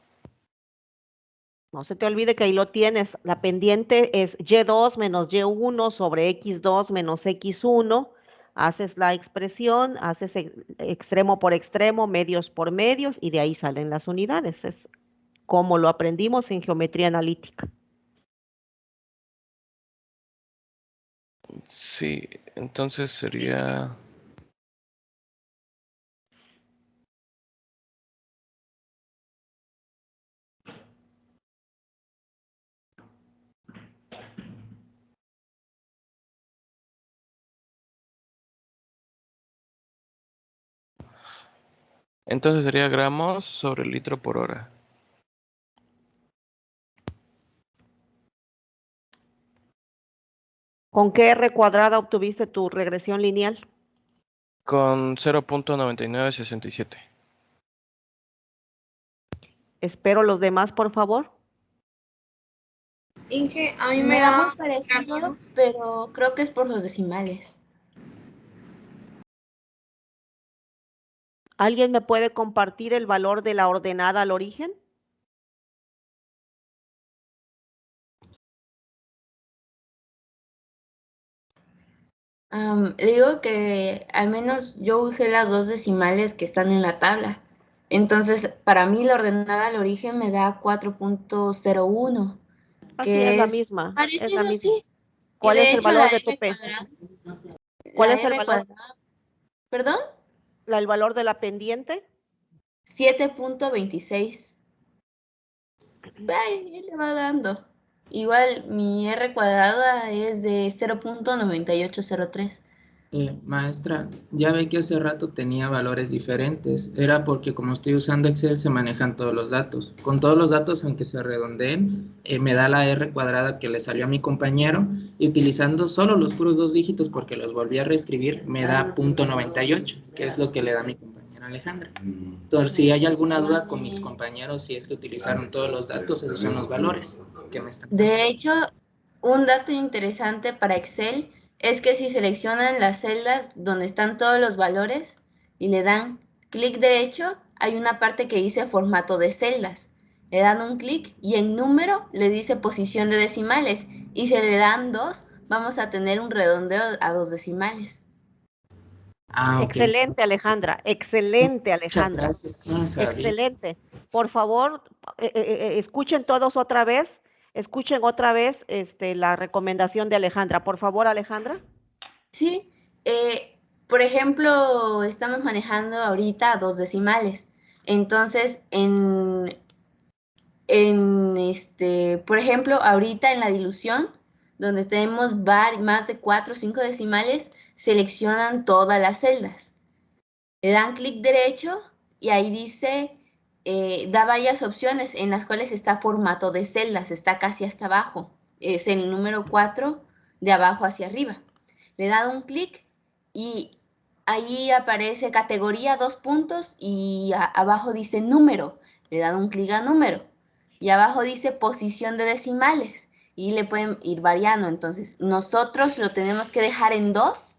No se te olvide que ahí lo tienes. La pendiente es y2 menos y1 sobre x2 menos x1. Haces la expresión, haces extremo por extremo, medios por medios, y de ahí salen las unidades. Es como lo aprendimos en geometría analítica. Sí, entonces sería... Entonces sería gramos sobre litro por hora. ¿Con qué R cuadrada obtuviste tu regresión lineal? Con 0.9967. Espero los demás, por favor. Inge, a mí Me me da da muy parecido, pero creo que es por los decimales. ¿Alguien me puede compartir el valor de la ordenada al origen? Le digo que al menos yo usé las dos decimales que están en la tabla. Entonces, para mí la ordenada al origen me da 4.01, Así es que la es misma, es la parecido, misma. sí. Y ¿Cuál es de el hecho la valor de tu R P? cuadrada, ¿Cuál la es el R valor? cuadrada, ¿perdón? ¿El valor de la pendiente? 7.26. Ahí le va dando. Igual mi R cuadrada es de 0.9803. Maestra, ya ve que hace rato tenía valores diferentes. Era porque como estoy usando Excel se manejan todos los datos. Con todos los datos, aunque se redondeen, me da la R cuadrada que le salió a mi compañero. Y utilizando solo los puros dos dígitos porque los volví a reescribir, me da .98, que es lo que le da a mi compañera Alejandra. Entonces, si hay alguna duda con mis compañeros, si es que utilizaron todos los datos, esos son los valores que me están dando. De hecho, un dato interesante para Excel es que si seleccionan las celdas donde están todos los valores y le dan clic derecho, hay una parte que dice formato de celdas. Le dan un clic y en número le dice posición de decimales, y si le dan 2, vamos a tener un redondeo a 2 decimales. Ah, ok. Excelente, Alejandra. Excelente, Muchas Alejandra. gracias. No sabía. Excelente. Por favor, escuchen todos otra vez. Escuchen otra vez la recomendación de Alejandra. Por favor, Alejandra. Sí, por ejemplo, estamos manejando ahorita 2 decimales. Entonces, por ejemplo, ahorita en la dilución, donde tenemos más de 4 o 5 decimales, seleccionan todas las celdas. Le dan clic derecho y ahí dice, da varias opciones en las cuales está formato de celdas, está casi hasta abajo. Es el número 4 de abajo hacia arriba. Le dan un clic y ahí aparece categoría 2 puntos y abajo dice número. Le dan un clic a número. Y abajo dice posición de decimales y le pueden ir variando. Entonces, nosotros lo tenemos que dejar en 2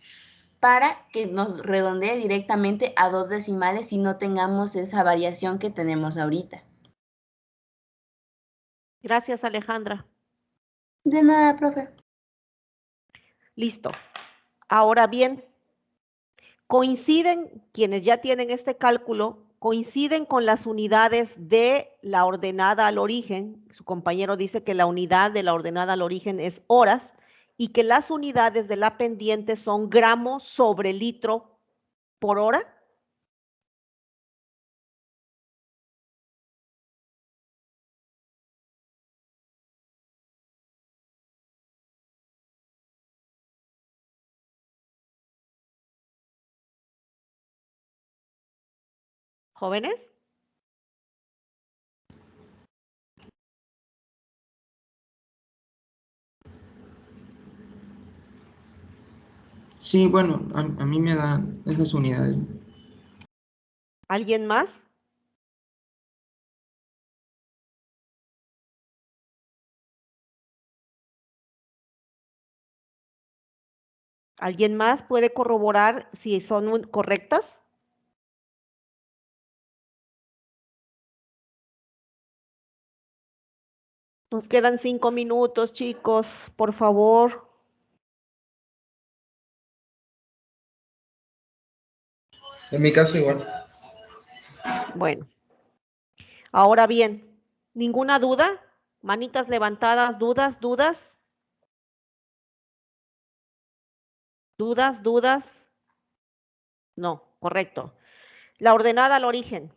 para que nos redondee directamente a 2 decimales y no tengamos esa variación que tenemos ahorita. Gracias, Alejandra. De nada, profe. Listo. Ahora bien, coinciden quienes ya tienen este cálculo, coinciden con las unidades de la ordenada al origen. Su compañero dice que la unidad de la ordenada al origen es horas y que las unidades de la pendiente son gramos sobre litro por hora. ¿Jóvenes? Sí, bueno, a mí me dan esas unidades. ¿Alguien más? ¿Alguien más puede corroborar si son correctas? Nos quedan 5 minutos, chicos, por favor. En mi caso igual. Bueno, ahora bien, ¿ninguna duda? Manitas levantadas, dudas, dudas. ¿Dudas, dudas? No, correcto. La ordenada al origen.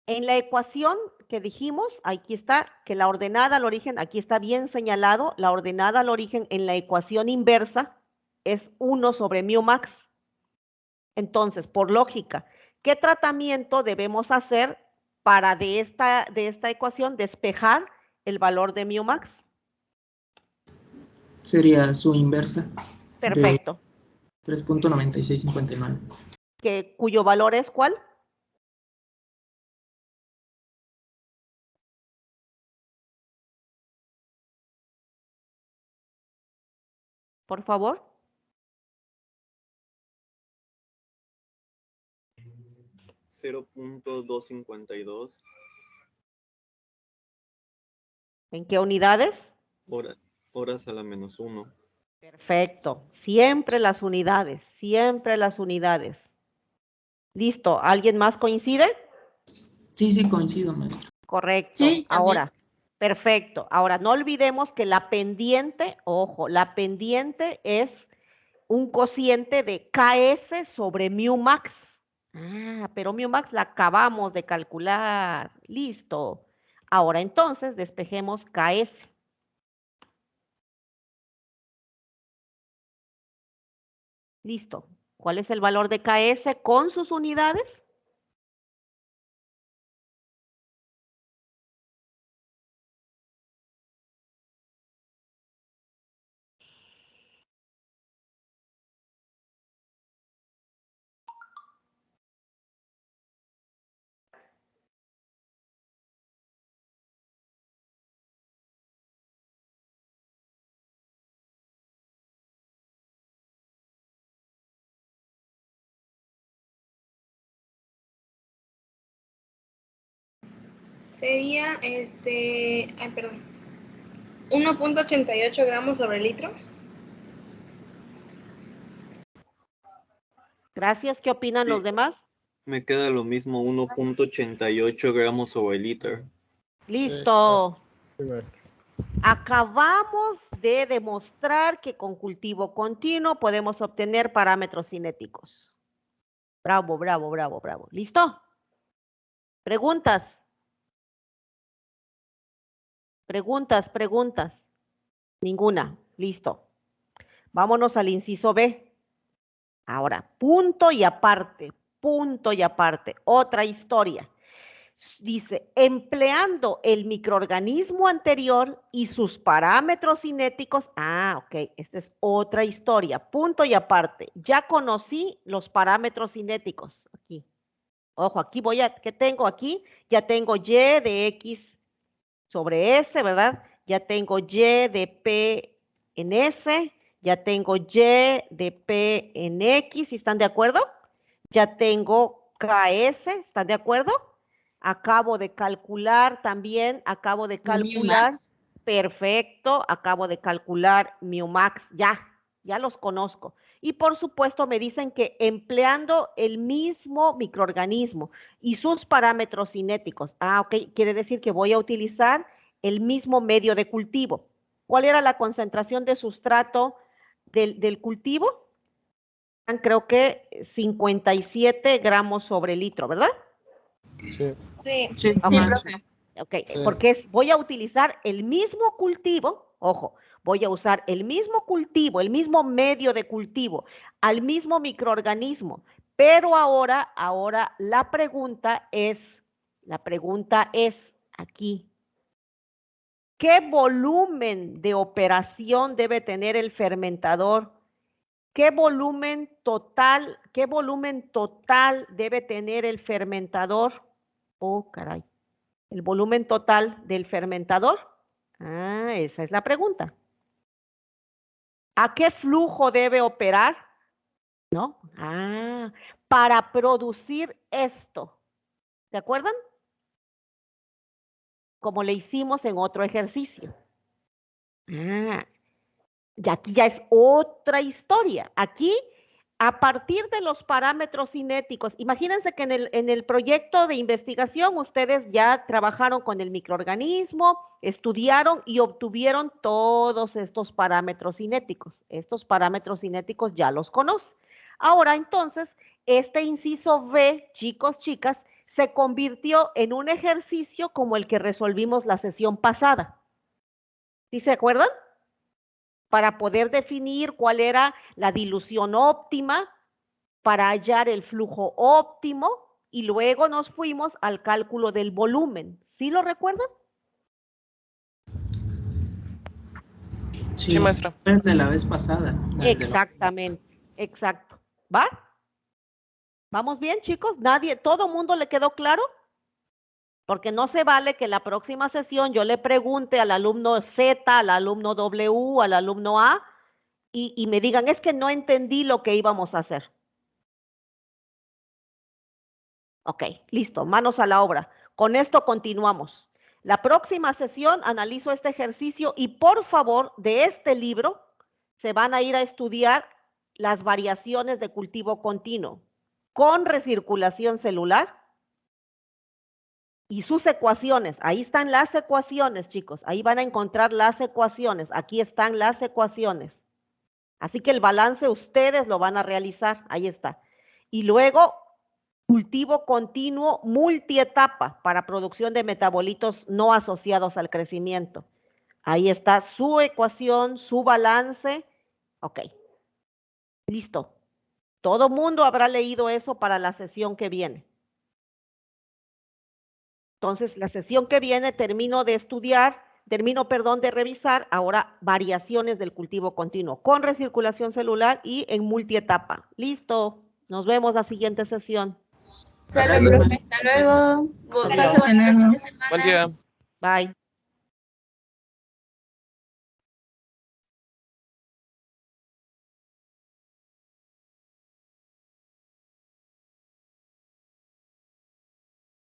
En la ecuación que dijimos, aquí está, que la ordenada al origen, aquí está bien señalado, la ordenada al origen en la ecuación inversa es 1 sobre mu max. Entonces, por lógica, ¿qué tratamiento debemos hacer para de esta ecuación despejar el valor de mu max? Sería su inversa. Perfecto. De 3.9659. ¿Cuyo valor es cuál? Por favor. 0.252. ¿En qué unidades? Horas a la menos 1. Perfecto. Siempre las unidades, siempre las unidades. Listo. ¿Alguien más coincide? Sí, coincido, maestro. Correcto. Sí, también. Ahora, perfecto. Ahora, no olvidemos que la pendiente, ojo, la pendiente es un cociente de KS sobre mu max. Ah, pero mu max la acabamos de calcular. Listo. Ahora entonces despejemos KS. Listo. ¿Cuál es el valor de KS con sus unidades? Sería 1.88 gramos sobre litro. Gracias. ¿Qué opinan los demás? Me queda lo mismo, 1.88 gramos sobre litro. Listo. Sí, maestro. Acabamos de demostrar que con cultivo continuo podemos obtener parámetros cinéticos. Bravo, bravo, bravo, bravo. ¿Listo? ¿Preguntas? Preguntas. Ninguna. Listo. Vámonos al inciso B. Ahora, punto y aparte. Otra historia. Dice, empleando el microorganismo anterior y sus parámetros cinéticos. Ah, ok, esta es otra historia. Punto y aparte. Ya conocí los parámetros cinéticos. Aquí. Ojo, aquí ¿qué tengo aquí? Ya tengo Y de X sobre S, ¿verdad? Ya tengo Y de P en S, ya tengo Y de P en X, ¿están de acuerdo? Ya tengo KS, ¿están de acuerdo? Acabo de calcular también, mu max. perfecto, acabo de calcular mu max, ya los conozco. Y por supuesto me dicen que empleando el mismo microorganismo y sus parámetros cinéticos, ok, quiere decir que voy a utilizar el mismo medio de cultivo. ¿Cuál era la concentración de sustrato del cultivo? Creo que 57 gramos sobre litro, ¿verdad? Sí. Sí, profe. Ok, porque voy a utilizar el mismo cultivo, ojo, voy a usar el mismo cultivo, el mismo medio de cultivo, al mismo microorganismo, pero ahora la pregunta es aquí, ¿qué volumen de operación debe tener el fermentador? ¿Qué volumen total debe tener el fermentador? Oh, caray. ¿El volumen total del fermentador? Ah, esa es la pregunta. ¿A qué flujo debe operar? ¿No? Ah, para producir esto. ¿Se acuerdan? como le hicimos en otro ejercicio. Ah, y aquí ya es otra historia. Aquí, a partir de los parámetros cinéticos, imagínense que en el proyecto de investigación ustedes ya trabajaron con el microorganismo, estudiaron y obtuvieron todos estos parámetros cinéticos. Estos parámetros cinéticos ya los conocen. Ahora, entonces, este inciso B, chicos, chicas, se convirtió en un ejercicio como el que resolvimos la sesión pasada. ¿Sí se acuerdan? Para poder definir cuál era la dilución óptima, para hallar el flujo óptimo, y luego nos fuimos al cálculo del volumen. ¿Sí lo recuerdan? Sí, maestra. Es de la vez pasada. Exactamente, exacto. ¿Va? ¿Vamos bien, chicos? ¿Nadie, todo mundo le quedó claro? Porque no se vale que la próxima sesión yo le pregunte al alumno Z, al alumno W, al alumno A, y me digan, es que no entendí lo que íbamos a hacer. Ok, listo, manos a la obra. Con esto continuamos. La próxima sesión analizo este ejercicio y por favor, de este libro se van a ir a estudiar las variaciones de cultivo continuo con recirculación celular y sus ecuaciones. Ahí están las ecuaciones, chicos. Ahí van a encontrar las ecuaciones. Aquí están las ecuaciones. Así que el balance ustedes lo van a realizar. Ahí está. Y luego, cultivo continuo multietapa para producción de metabolitos no asociados al crecimiento. Ahí está su ecuación, su balance. Ok. Listo. Todo mundo habrá leído eso para la sesión que viene. Entonces, la sesión que viene termino de revisar ahora variaciones del cultivo continuo con recirculación celular y en multietapa. Listo. Nos vemos la siguiente sesión. Hasta luego. Hasta luego. Buen día. Buen Buen día. Bye.